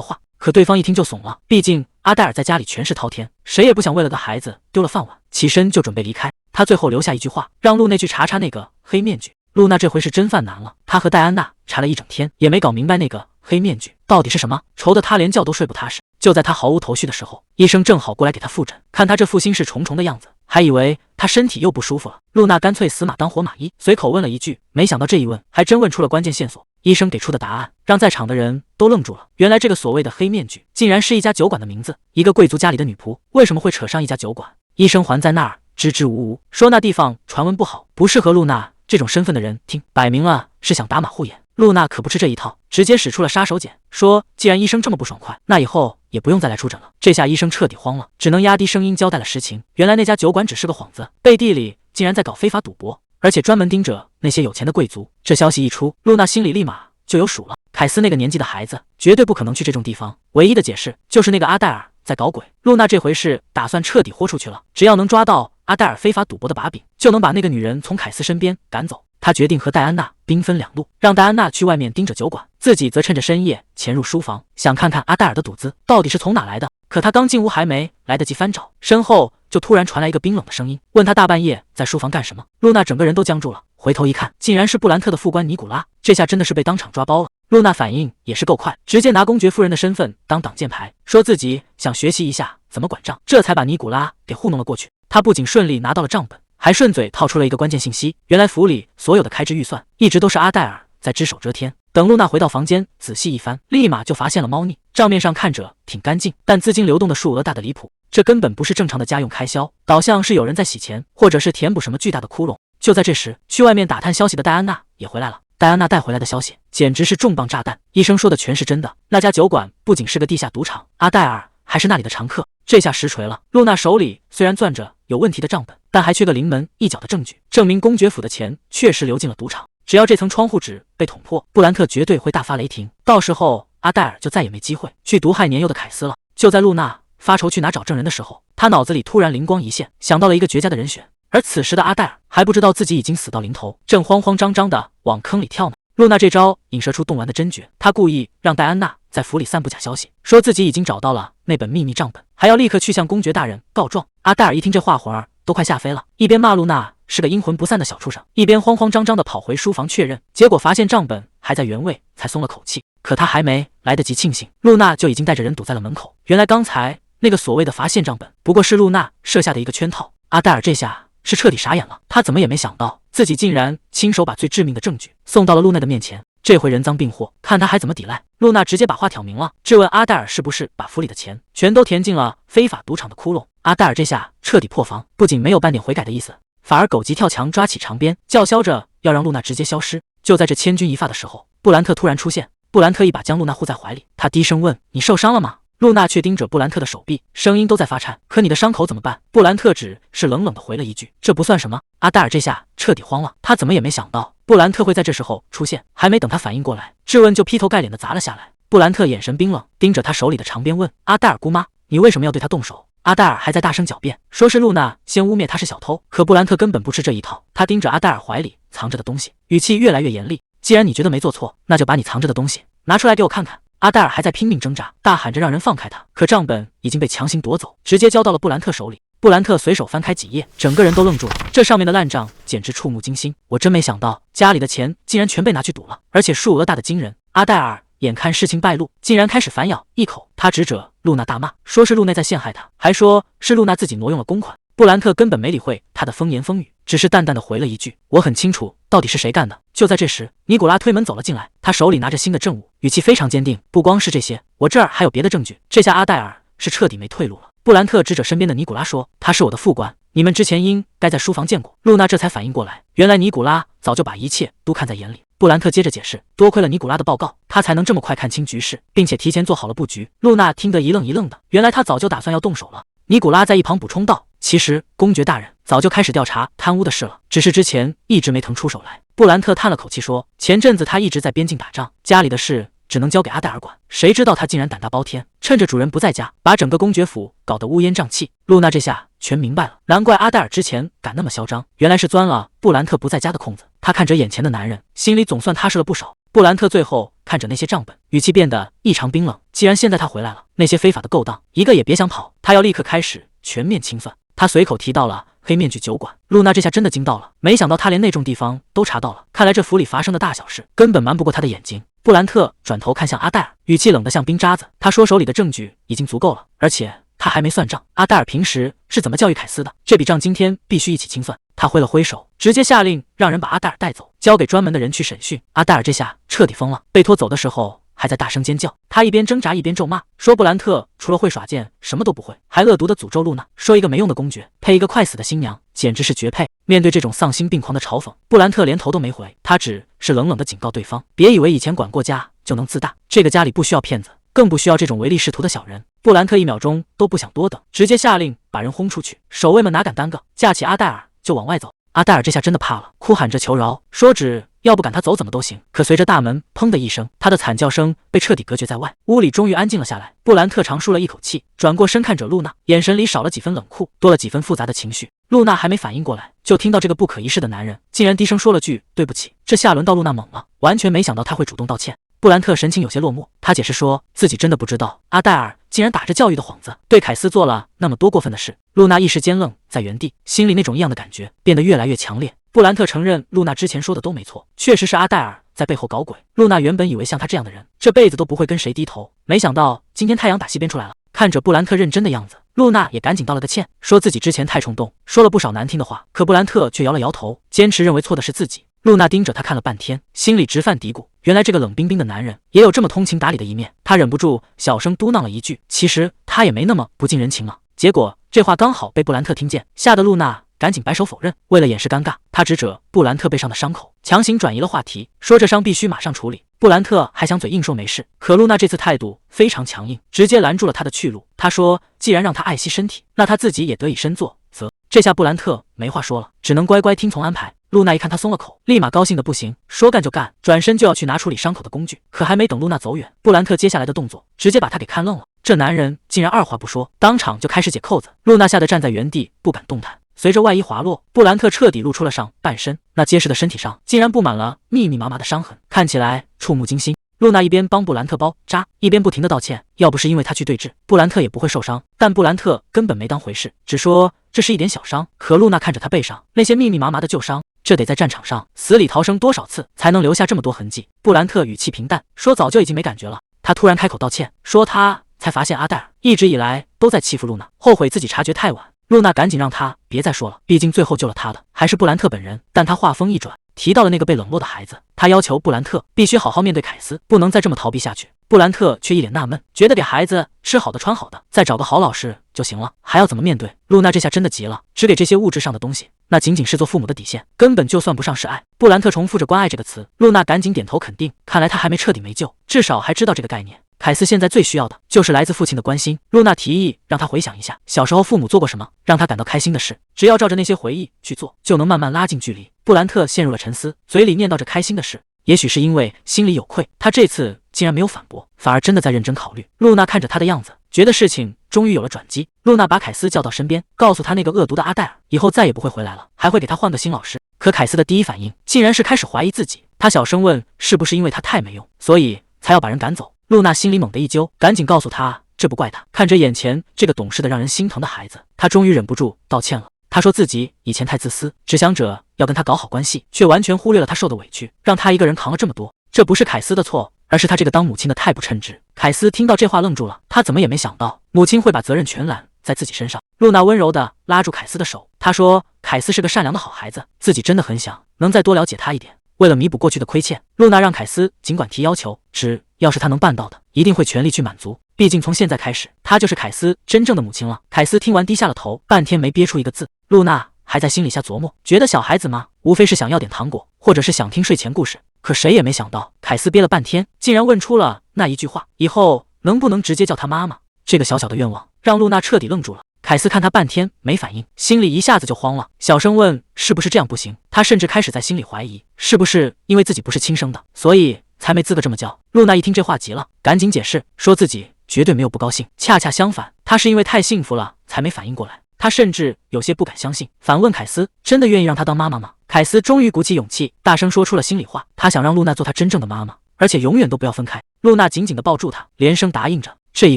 话。可对方一听就怂了，毕竟阿黛尔在家里权势滔天，谁也不想为了个孩子丢了饭碗。起身就准备离开，他最后留下一句话，让露娜去查查那个黑面具。露娜这回是真犯难了，她和戴安娜查了一整天，也没搞明白那个黑面具到底是什么，愁得她连觉都睡不踏实。就在她毫无头绪的时候，医生正好过来给她复诊，看她这副心事重重的样子，还以为她身体又不舒服了。露娜干脆死马当活马医，随口问了一句，没想到这一问还真问出了关键线索。医生给出的答案让在场的人都愣住了，原来这个所谓的黑面具竟然是一家酒馆的名字。一个贵族家里的女仆为什么会扯上一家酒馆？医生还在那儿支支吾吾说那地方传闻不好，不适合露娜这种身份的人听，摆明了是想打马虎眼。露娜可不吃这一套，直接使出了杀手锏，说既然医生这么不爽快，那以后也不用再来出诊了。这下医生彻底慌了，只能压低声音交代了实情。原来那家酒馆只是个幌子，背地里竟然在搞非法赌博，而且专门盯着那些有钱的贵族。这消息一出，露娜心里立马就有数了。凯斯那个年纪的孩子绝对不可能去这种地方，唯一的解释就是那个阿黛尔在搞鬼。露娜这回是打算彻底豁出去了，只要能抓到阿黛尔非法赌博的把柄，就能把那个女人从凯斯身边赶走。她决定和戴安娜兵分两路，让戴安娜去外面盯着酒馆，自己则趁着深夜潜入书房，想看看阿黛尔的赌资到底是从哪来的。可她刚进屋还没来得及翻找，身后就突然传来一个冰冷的声音，问她大半夜在书房干什么。露娜整个人都僵住了，回头一看，竟然是布兰特的副官尼古拉，这下真的是被当场抓包了。露娜反应也是够快，直接拿公爵夫人的身份当挡箭牌，说自己想学习一下怎么管账，这才把尼古拉给糊弄了过去。她不仅顺利拿到了账本，还顺嘴套出了一个关键信息，原来府里所有的开支预算一直都是阿黛尔在只手遮天。等露娜回到房间仔细一翻，立马就发现了猫腻，账面上看着挺干净，但资金流动的数额大的离谱，这根本不是正常的家用开销，倒像是有人在洗钱，或者是填补什么巨大的窟窿。就在这时，去外面打探消息的戴安娜也回来了。戴安娜带回来的消息简直是重磅炸弹，医生说的全是真的，那家酒馆不仅是个地下赌场，阿黛尔还是那里的常客。这下实锤了，露娜手里虽然攥着有问题的账本，但还缺个临门一脚的证据，证明公爵府的钱确实流进了赌场。只要这层窗户纸被捅破，布兰特绝对会大发雷霆，到时候阿黛尔就再也没机会去毒害年幼的凯斯了。就在露娜发愁去哪找证人的时候，她脑子里突然灵光一现，想到了一个绝佳的人选。而此时的阿黛尔还不知道自己已经死到临头，正慌慌张张的往坑里跳呢。露娜这招影射出动玩的真诀，她故意让戴安娜在府里散布假消息，说自己已经找到了那本秘密账本，还要立刻去向公爵大人告状。阿黛尔一听这话魂儿都快吓飞了，一边骂露娜是个阴魂不散的小畜生，一边慌慌张张的跑回书房确认，结果发现账本还在原位，才松了口气。可他还没来得及庆幸，露娜就已经带着人堵在了门口。原来刚才那个所谓的罚现账本不过是露娜设下的一个圈套。阿黛尔这下是彻底傻眼了，他怎么也没想到自己竟然亲手把最致命的证据送到了露娜的面前，这回人赃并获，看他还怎么抵赖。露娜直接把话挑明了，质问阿黛尔是不是把府里的钱全都填进了非法赌场的窟窿。阿黛尔这下彻底破防，不仅没有半点悔改的意思，反而狗急跳墙抓起长鞭，叫嚣着要让露娜直接消失。就在这千钧一发的时候，布兰特突然出现，布兰特一把将露娜护在怀里，他低声问：你受伤了吗？露娜却盯着布兰特的手臂，声音都在发颤。可你的伤口怎么办？布兰特只是冷冷地回了一句：这不算什么。阿黛尔这下彻底慌了，他怎么也没想到布兰特会在这时候出现，还没等他反应过来，质问就劈头盖脸地砸了下来。布兰特眼神冰冷，盯着他手里的长鞭问：阿黛尔姑妈，你为什么要对他动手？阿黛尔还在大声狡辩，说是露娜先污蔑他是小偷，可布兰特根本不吃这一套，他盯着阿黛尔怀里藏着的东西，语气越来越严厉：既然你觉得没做错，那就把你藏着的东西拿出来给我看看。阿黛尔还在拼命挣扎，大喊着让人放开他，可账本已经被强行夺走，直接交到了布兰特手里。布兰特随手翻开几页，整个人都愣住了，这上面的烂账简直触目惊心，我真没想到家里的钱竟然全被拿去赌了，而且数额大的惊人。阿黛尔眼看事情败露，竟然开始反咬一口，他指着露娜大骂，说是露娜在陷害他，还说是露娜自己挪用了公款。布兰特根本没理会他的风言风语，只是淡淡的回了一句：我很清楚到底是谁干的。就在这时，尼古拉推门走了进来，他手里拿着新的证物，语气非常坚定：不光是这些，我这儿还有别的证据。这下阿黛尔是彻底没退路了。布兰特指着身边的尼古拉说：他是我的副官，你们之前应该在书房见过。露娜这才反应过来，原来尼古拉早就把一切都看在眼里。布兰特接着解释，多亏了尼古拉的报告，他才能这么快看清局势，并且提前做好了布局。露娜听得一愣一愣的，原来他早就打算要动手了。尼古拉在一旁补充道，其实公爵大人早就开始调查贪污的事了，只是之前一直没腾出手来。布兰特叹了口气说，前阵子他一直在边境打仗，家里的事只能交给阿黛尔管。谁知道他竟然胆大包天，趁着主人不在家，把整个公爵府搞得乌烟瘴气。露娜这下全明白了，难怪阿黛尔之前敢那么嚣张，原来是钻了布兰特不在家的空子。她看着眼前的男人，心里总算踏实了不少。布兰特最后看着那些账本，语气变得异常冰冷。既然现在他回来了，那些非法的勾当一个也别想跑，他要立刻开始全面清算。他随口提到了黑面具酒馆，露娜这下真的惊到了，没想到他连那种地方都查到了，看来这府里发生的大小事根本瞒不过他的眼睛。布兰特转头看向阿黛尔，语气冷得像冰渣子。他说手里的证据已经足够了，而且他还没算账。阿黛尔平时是怎么教育凯斯的？这笔账今天必须一起清算。他挥了挥手，直接下令让人把阿黛尔带走，交给专门的人去审讯。阿黛尔这下彻底疯了，被拖走的时候还在大声尖叫。他一边挣扎一边咒骂，说布兰特除了会耍剑什么都不会，还恶毒的诅咒露娜，说一个没用的公爵配一个快死的新娘，简直是绝配。面对这种丧心病狂的嘲讽，布兰特连头都没回，他只是冷冷的警告对方，别以为以前管过家就能自大，这个家里不需要骗子，更不需要这种唯利是图的小人。布兰特1秒钟都不想多等，直接下令把人轰出去。守卫们哪敢耽搁，架起阿黛尔就往外走。阿黛尔这下真的怕了，哭喊着求饶，说只要不赶他走怎么都行。可随着大门砰的一声，他的惨叫声被彻底隔绝在外，屋里终于安静了下来。布兰特长舒了一口气，转过身看着露娜，眼神里少了几分冷酷，多了几分复杂的情绪。露娜还没反应过来，就听到这个不可一世的男人竟然低声说了句对不起。这下轮到露娜懵了，完全没想到他会主动道歉。布兰特神情有些落寞，他解释说自己真的不知道阿黛尔竟然打着教育的幌子对凯斯做了那么多过分的事。露娜一时间愣在原地，心里那种异样的感觉变得越来越强烈。布兰特承认露娜之前说的都没错，确实是阿黛尔在背后搞鬼。露娜原本以为像他这样的人这辈子都不会跟谁低头，没想到今天太阳打西边出来了。看着布兰特认真的样子，露娜也赶紧道了个歉，说自己之前太冲动，说了不少难听的话。可布兰特却摇了摇头，坚持认为错的是自己。露娜盯着他看了半天，心里直犯嘀咕，原来这个冷冰冰的男人也有这么通情达理的一面。她忍不住小声嘟囔了一句，其实他也没那么不近人情了。结果这话刚好被布兰特听见，吓得露娜赶紧摆手否认。为了掩饰尴尬，她指着布兰特背上的伤口，强行转移了话题，说这伤必须马上处理。布兰特还想嘴硬说没事，可露娜这次态度非常强硬，直接拦住了他的去路。她说既然让他爱惜身体，那他自己也得以身作则。这下布兰特没话说了，只能乖乖听从安排。露娜一看他松了口，立马高兴的不行，说干就干，转身就要去拿处理伤口的工具。可还没等露娜走远，布兰特接下来的动作直接把他给看愣了。这男人竟然二话不说，当场就开始解扣子。露娜吓得站在原地不敢动弹。随着外衣滑落，布兰特彻底露出了上半身，那结实的身体上竟然布满了密密麻麻的伤痕，看起来触目惊心。露娜一边帮布兰特包扎，一边不停的道歉，要不是因为他去对峙，布兰特也不会受伤。但布兰特根本没当回事，只说这是一点小伤。可露娜看着他背上那些密密麻麻的旧伤，这得在战场上死里逃生多少次才能留下这么多痕迹。布兰特语气平淡，说早就已经没感觉了。他突然开口道歉，说他才发现阿黛尔一直以来都在欺负露娜，后悔自己察觉太晚。露娜赶紧让他别再说了，毕竟最后救了他的还是布兰特本人。但他话锋一转，提到了那个被冷落的孩子，他要求布兰特必须好好面对凯斯，不能再这么逃避下去。布兰特却一脸纳闷，觉得给孩子吃好的穿好的，再找个好老师就行了，还要怎么面对？露娜这下真的急了，只给这些物质上的东西，那仅仅是做父母的底线，根本就算不上是爱。布兰特重复着关爱这个词，露娜赶紧点头肯定，看来他还没彻底没救，至少还知道这个概念。凯斯现在最需要的就是来自父亲的关心。露娜提议让他回想一下小时候父母做过什么让他感到开心的事，只要照着那些回忆去做，就能慢慢拉近距离。布兰特陷入了沉思，嘴里念叨着开心的事。也许是因为心里有愧，他这次竟然没有反驳，反而真的在认真考虑。露娜看着他的样子，觉得事情终于有了转机。露娜把凯斯叫到身边，告诉他那个恶毒的阿黛尔以后再也不会回来了，还会给他换个新老师。可凯斯的第一反应竟然是开始怀疑自己，他小声问是不是因为他太没用，所以才要把人赶走。露娜心里猛地一揪，赶紧告诉他这不怪他。看着眼前这个懂事的让人心疼的孩子，他终于忍不住道歉了。他说自己以前太自私，只想着要跟他搞好关系，却完全忽略了他受的委屈，让他一个人扛了这么多。这不是凯斯的错，而是他这个当母亲的太不称职。凯斯听到这话愣住了，他怎么也没想到母亲会把责任全揽在自己身上。露娜温柔地拉住凯斯的手，她说凯斯是个善良的好孩子，自己真的很想能再多了解他一点。为了弥补过去的亏欠，露娜让凯斯尽管提要求，只要是他能办到的，一定会全力去满足。毕竟从现在开始，她就是凯斯真正的母亲了。凯斯听完低下了头，半天没憋出一个字。露娜还在心里下琢磨，觉得小孩子嘛，无非是想要点糖果，或者是想听睡前故事。可谁也没想到，凯斯憋了半天，竟然问出了那一句话：以后能不能直接叫他妈妈？这个小小的愿望让露娜彻底愣住了。凯斯看他半天没反应，心里一下子就慌了，小声问是不是这样不行。他甚至开始在心里怀疑，是不是因为自己不是亲生的，所以才没资格这么叫。露娜一听这话急了，赶紧解释，说自己绝对没有不高兴，恰恰相反，她是因为太幸福了才没反应过来。她甚至有些不敢相信，反问凯斯：“真的愿意让她当妈妈吗？”凯斯终于鼓起勇气，大声说出了心里话，他想让露娜做他真正的妈妈，而且永远都不要分开。露娜紧紧地抱住他，连声答应着。这一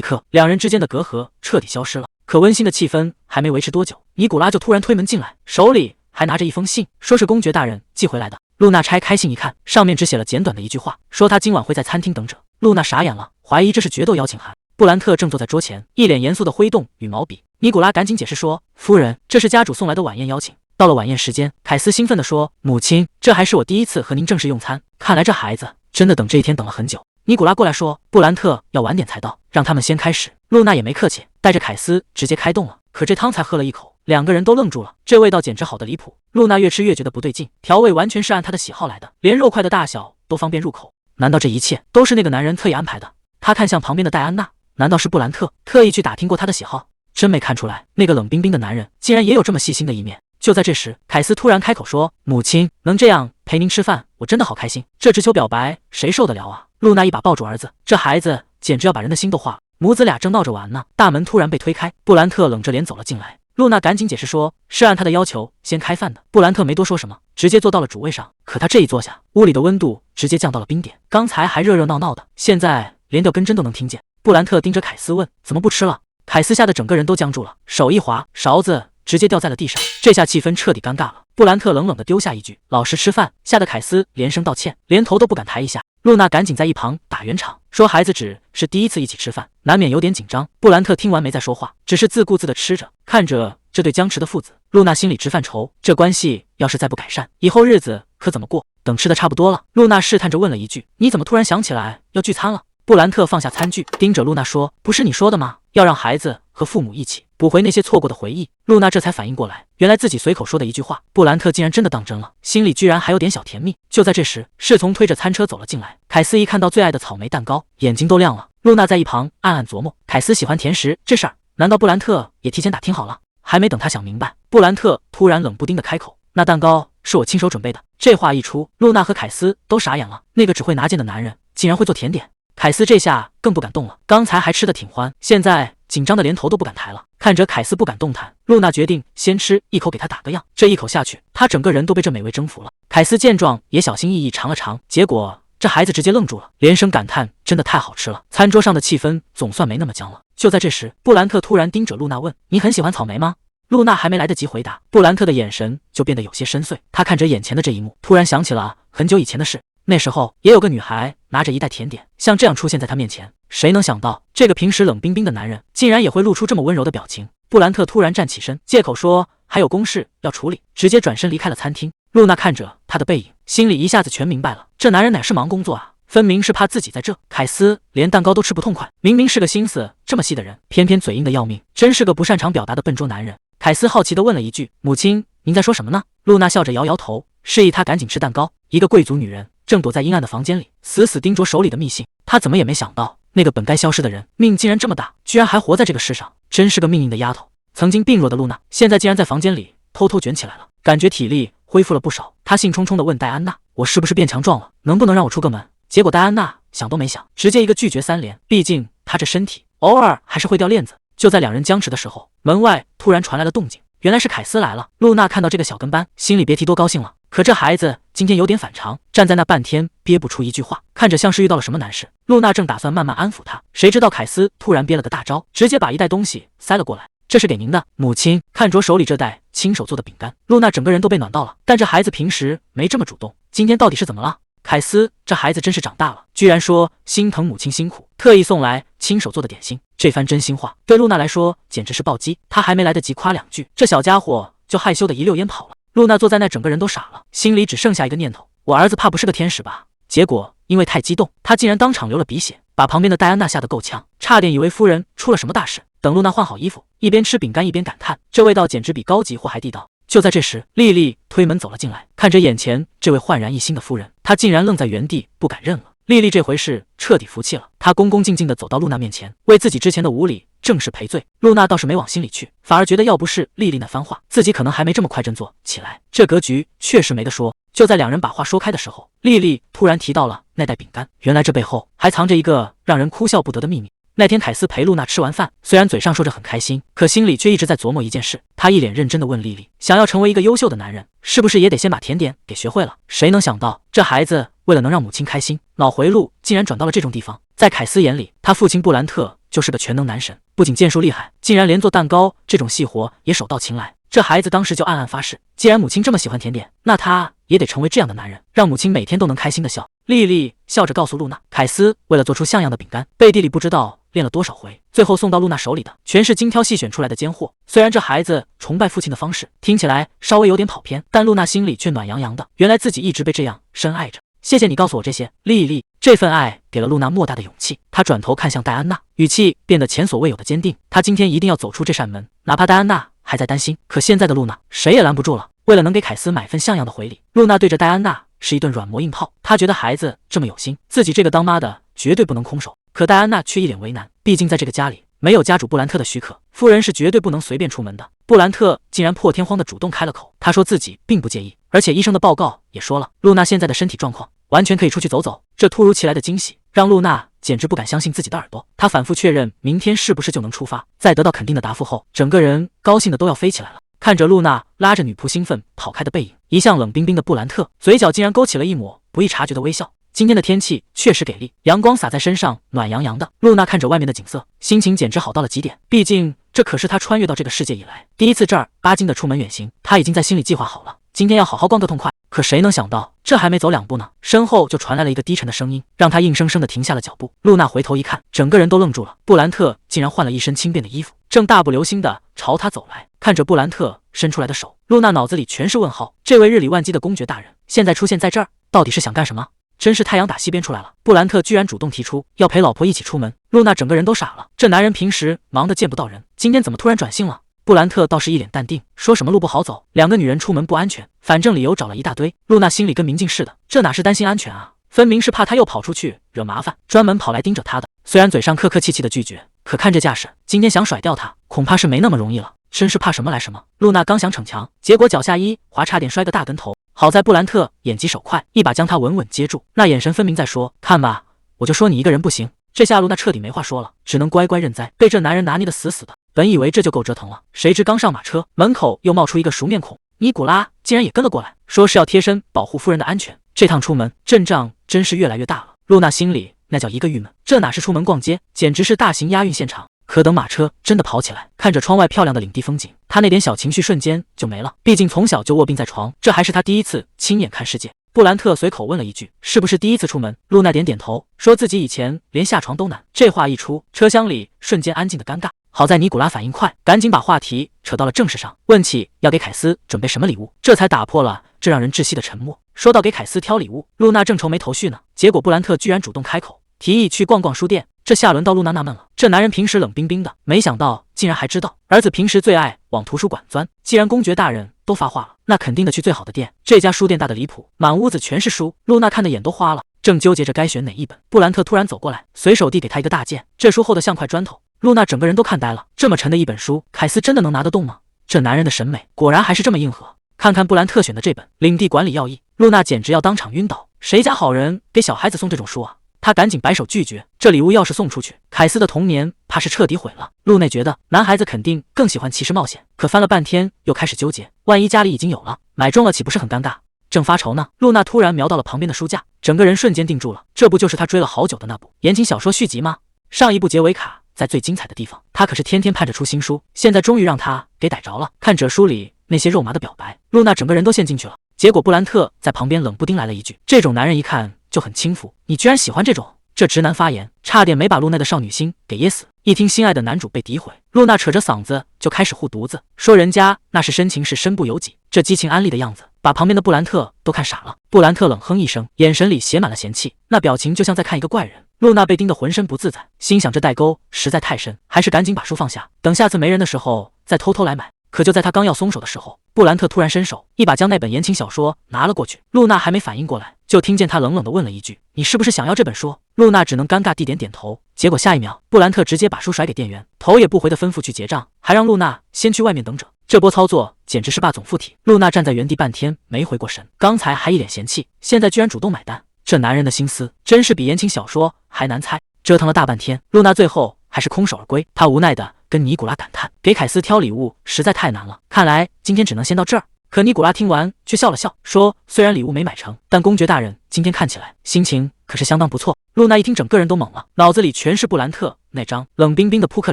刻，两人之间的隔阂彻底消失了。可温馨的气氛还没维持多久，尼古拉就突然推门进来，手里还拿着一封信，说是公爵大人寄回来的。露娜拆开信一看，上面只写了简短的一句话，说他今晚会在餐厅等着。露娜傻眼了，怀疑这是决斗邀请函。布兰特正坐在桌前，一脸严肃地挥动羽毛笔。尼古拉赶紧解释说：“夫人，这是家主送来的晚宴邀请。”到了晚宴时间，凯斯兴奋地说：“母亲，这还是我第一次和您正式用餐，看来这孩子真的等这一天等了很久。”尼古拉过来说：“布兰特要晚点才到，让他们先开始。”露娜也没客气，带着凯斯直接开动了。可这汤才喝了一口，两个人都愣住了，这味道简直好得离谱。露娜越吃越觉得不对劲，调味完全是按她的喜好来的，连肉块的大小都方便入口。难道这一切都是那个男人特意安排的？她看向旁边的戴安娜，难道是布兰特特意去打听过她的喜好？真没看出来，那个冷冰冰的男人竟然也有这么细心的一面。就在这时，凯斯突然开口说：“母亲，能这样陪您吃饭，我真的好开心。这直球表白，谁受得了啊？”露娜一把抱住儿子，这孩子简直要把人的心都化了。母子俩正闹着玩呢，大门突然被推开，布兰特冷着脸走了进来。露娜赶紧解释说，是按他的要求先开饭的。布兰特没多说什么，直接坐到了主位上。可他这一坐下，屋里的温度直接降到了冰点，刚才还热热闹闹的，现在连掉根针都能听见。布兰特盯着凯斯问：“怎么不吃了？”凯斯吓得整个人都僵住了，手一滑，勺子直接掉在了地上。这下气氛彻底尴尬了。布兰特冷冷地丢下一句：“老实吃饭。”吓得凯斯连声道歉，连头都不敢抬一下。露娜赶紧在一旁打圆场，说孩子只是第一次一起吃饭，难免有点紧张。布兰特听完没再说话，只是自顾自地吃着，看着这对僵持的父子，露娜心里直犯愁，这关系要是再不改善，以后日子可怎么过？等吃的差不多了，露娜试探着问了一句：“你怎么突然想起来要聚餐了？”布兰特放下餐具，盯着露娜说：“不是你说的吗？要让孩子和父母一起补回那些错过的回忆。”露娜这才反应过来，原来自己随口说的一句话，布兰特竟然真的当真了，心里居然还有点小甜蜜。就在这时，侍从推着餐车走了进来，凯斯一看到最爱的草莓蛋糕，眼睛都亮了。露娜在一旁暗暗琢磨，凯斯喜欢甜食这事儿，难道布兰特也提前打听好了？还没等他想明白，布兰特突然冷不丁的开口：“那蛋糕是我亲手准备的。”这话一出，露娜和凯斯都傻眼了，那个只会拿剑的男人竟然会做甜点。凯斯这下更不敢动了，刚才还吃得挺欢，现在紧张的连头都不敢抬了。看着凯斯不敢动弹，露娜决定先吃一口给他打个样。这一口下去，他整个人都被这美味征服了。凯斯见状也小心翼翼尝了尝，结果这孩子直接愣住了，连声感叹：“真的太好吃了。”餐桌上的气氛总算没那么僵了。就在这时，布兰特突然盯着露娜问：“你很喜欢草莓吗？”露娜还没来得及回答，布兰特的眼神就变得有些深邃。他看着眼前的这一幕，突然想起了很久以前的事。那时候也有个女孩拿着一袋甜点，像这样出现在他面前。谁能想到，这个平时冷冰冰的男人，竟然也会露出这么温柔的表情。布兰特突然站起身，借口说还有公事要处理，直接转身离开了餐厅。露娜看着他的背影，心里一下子全明白了，这男人乃是忙工作啊，分明是怕自己在这。凯斯连蛋糕都吃不痛快，明明是个心思这么细的人，偏偏嘴硬的要命，真是个不擅长表达的笨拙男人。凯斯好奇地问了一句：“母亲，您在说什么呢？”露娜笑着摇摇头，示意他赶紧吃蛋糕。一个贵族女人正躲在阴暗的房间里，死死盯着手里的密信。她怎么也没想到，那个本该消失的人，命竟然这么大，居然还活在这个世上，真是个命硬的丫头。曾经病弱的露娜，现在竟然在房间里偷偷卷起来了，感觉体力恢复了不少。她兴冲冲地问戴安娜：“我是不是变强壮了？能不能让我出个门？”结果戴安娜想都没想，直接一个拒绝3连。毕竟她这身体偶尔还是会掉链子。就在两人僵持的时候，门外突然传来了动静，原来是凯斯来了。露娜看到这个小跟班，心里别提多高兴了。可这孩子今天有点反常，站在那半天憋不出一句话，看着像是遇到了什么难事。露娜正打算慢慢安抚他，谁知道凯斯突然憋了个大招，直接把一袋东西塞了过来。“这是给您的，母亲。”看着手里这袋亲手做的饼干，露娜整个人都被暖到了。但这孩子平时没这么主动，今天到底是怎么了？凯斯这孩子真是长大了，居然说心疼母亲辛苦，特意送来亲手做的点心。这番真心话对露娜来说简直是暴击，她还没来得及夸2句，这小家伙就害羞的一溜烟跑了。露娜坐在那，整个人都傻了，心里只剩下一个念头：我儿子怕不是个天使吧？结果因为太激动，他竟然当场流了鼻血，把旁边的戴安娜吓得够呛，差点以为夫人出了什么大事。等露娜换好衣服，一边吃饼干一边感叹：这味道简直比高级货还地道。就在这时，丽丽推门走了进来，看着眼前这位焕然一新的夫人，她竟然愣在原地不敢认了。丽丽这回是彻底服气了，她恭恭敬敬地走到露娜面前，为自己之前的无礼正式赔罪。露娜倒是没往心里去，反而觉得要不是丽丽那番话，自己可能还没这么快振作起来。这格局确实没得说。就在两人把话说开的时候，丽丽突然提到了那袋饼干，原来这背后还藏着一个让人哭笑不得的秘密。那天凯斯陪露娜吃完饭，虽然嘴上说着很开心，可心里却一直在琢磨一件事。他一脸认真地问丽丽，想要成为一个优秀的男人，是不是也得先把甜点给学会了？谁能想到这孩子为了能让母亲开心，脑回路竟然转到了这种地方。在凯斯眼里，他父亲布兰特就是个全能男神，不仅剑术厉害，竟然连做蛋糕这种细活也手到擒来。这孩子当时就暗暗发誓，既然母亲这么喜欢甜点，那他也得成为这样的男人，让母亲每天都能开心的笑。丽丽笑着告诉露娜，凯斯为了做出像样的饼干，背地里不知道练了多少回，最后送到露娜手里的全是精挑细选出来的尖货。虽然这孩子崇拜父亲的方式听起来稍微有点跑偏，但露娜心里却暖洋洋的，原来自己一直被这样深爱着。谢谢你告诉我这些，丽丽。这份爱给了露娜莫大的勇气，她转头看向戴安娜，语气变得前所未有的坚定。她今天一定要走出这扇门，哪怕戴安娜还在担心，可现在的露娜谁也拦不住了。为了能给凯斯买份像样的回礼，露娜对着戴安娜是一顿软磨硬泡。她觉得孩子这么有心，自己这个当妈的绝对不能空手。可戴安娜却一脸为难，毕竟在这个家里没有家主布兰特的许可，夫人是绝对不能随便出门的。布兰特竟然破天荒的主动开了口，他说自己并不介意，而且医生的报告也说了，露娜现在的身体状况完全可以出去走走。这突如其来的惊喜让露娜简直不敢相信自己的耳朵。她反复确认明天是不是就能出发，在得到肯定的答复后，整个人高兴的都要飞起来了。看着露娜拉着女仆兴奋跑开的背影，一向冷冰冰的布兰特嘴角竟然勾起了一抹不易察觉的微笑。今天的天气确实给力，阳光洒在身上，暖洋洋的。露娜看着外面的景色，心情简直好到了极点。毕竟这可是她穿越到这个世界以来第一次正儿八经的出门远行，她已经在心里计划好了，今天要好好逛个痛快。可谁能想到，这还没走两步呢，身后就传来了一个低沉的声音，让她硬生生的停下了脚步。露娜回头一看，整个人都愣住了。布兰特竟然换了一身轻便的衣服，正大步流星的朝她走来。看着布兰特伸出来的手，露娜脑子里全是问号。这位日理万机的公爵大人，现在出现在这儿，到底是想干什么？真是太阳打西边出来了！布兰特居然主动提出要陪老婆一起出门，露娜整个人都傻了。这男人平时忙得见不到人，今天怎么突然转性了？布兰特倒是一脸淡定，说什么路不好走，两个女人出门不安全，反正理由找了一大堆。露娜心里跟明镜似的，这哪是担心安全啊，分明是怕他又跑出去惹麻烦，专门跑来盯着他的。虽然嘴上客客气气的拒绝，可看这架势，今天想甩掉他恐怕是没那么容易了。真是怕什么来什么。露娜刚想逞强，结果脚下一滑，差点摔个大跟头。好在布兰特眼疾手快，一把将她稳稳接住，那眼神分明在说：看吧，我就说你一个人不行。这下露娜彻底没话说了，只能乖乖认栽，被这男人拿捏得死死的。本以为这就够折腾了，谁知刚上马车，门口又冒出一个熟面孔，尼古拉竟然也跟了过来，说是要贴身保护夫人的安全。这趟出门阵仗真是越来越大了。露娜心里那叫一个郁闷，这哪是出门逛街，简直是大型押运现场。可等马车真的跑起来，看着窗外漂亮的领地风景，他那点小情绪瞬间就没了。毕竟从小就卧病在床，这还是他第一次亲眼看世界。布兰特随口问了一句：“是不是第一次出门？”露娜点点头，说自己以前连下床都难。这话一出，车厢里瞬间安静的尴尬。好在尼古拉反应快，赶紧把话题扯到了正事上，问起要给凯斯准备什么礼物，这才打破了这让人窒息的沉默。说到给凯斯挑礼物，露娜正愁没头绪呢，结果布兰特居然主动开口，提议去逛逛书店。这下轮到露娜纳闷了，这男人平时冷冰冰的，没想到竟然还知道儿子平时最爱往图书馆钻。既然公爵大人都发话了，那肯定的去最好的店。这家书店大的离谱，满屋子全是书，露娜看的眼都花了，正纠结着该选哪一本，布兰特突然走过来，随手递给他一个大件，这书厚的像块砖头。露娜整个人都看呆了，这么沉的一本书，凯斯真的能拿得动吗？这男人的审美果然还是这么硬核。看看布兰特选的这本《领地管理要义》，露娜简直要当场晕倒。谁家好人给小孩子送这种书啊？他赶紧摆手拒绝，这礼物要是送出去，凯斯的童年怕是彻底毁了。露内觉得男孩子肯定更喜欢骑士冒险，可翻了半天又开始纠结，万一家里已经有了，买中了岂不是很尴尬？正发愁呢，露娜突然瞄到了旁边的书架，整个人瞬间定住了。这不就是他追了好久的那部言情小说续集吗？上一部结尾卡在最精彩的地方，他可是天天盼着出新书，现在终于让他给逮着了。看着书里那些肉麻的表白，露娜整个人都陷进去了。结果布兰特在旁边冷不丁来了一句：“这种男人一看就很轻浮，你居然喜欢这种？”这直男发言差点没把露娜的少女心给噎死。一听心爱的男主被诋毁，露娜扯着嗓子就开始护犊子，说人家那是深情是身不由己。这激情安利的样子把旁边的布兰特都看傻了。布兰特冷哼一声，眼神里写满了嫌弃，那表情就像在看一个怪人。露娜被盯得浑身不自在，心想这代沟实在太深，还是赶紧把书放下，等下次没人的时候再偷偷来买。可就在他刚要松手的时候，布兰特突然伸手，一把将那本言情小说拿了过去。露娜还没反应过来，就听见他冷冷地问了一句：“你是不是想要这本书？”露娜只能尴尬地点点头。结果下一秒，布兰特直接把书甩给店员，头也不回地吩咐去结账，还让露娜先去外面等着。这波操作简直是霸总附体。露娜站在原地半天没回过神，刚才还一脸嫌弃，现在居然主动买单。这男人的心思真是比言情小说还难猜。折腾了大半天，露娜最后还是空手而归。她无奈地跟尼古拉感叹：“给凯斯挑礼物实在太难了，看来今天只能先到这儿。”可尼古拉听完却笑了笑，说：“虽然礼物没买成，但公爵大人今天看起来心情可是相当不错。”露娜一听，整个人都懵了，脑子里全是布兰特那张冷冰冰的扑克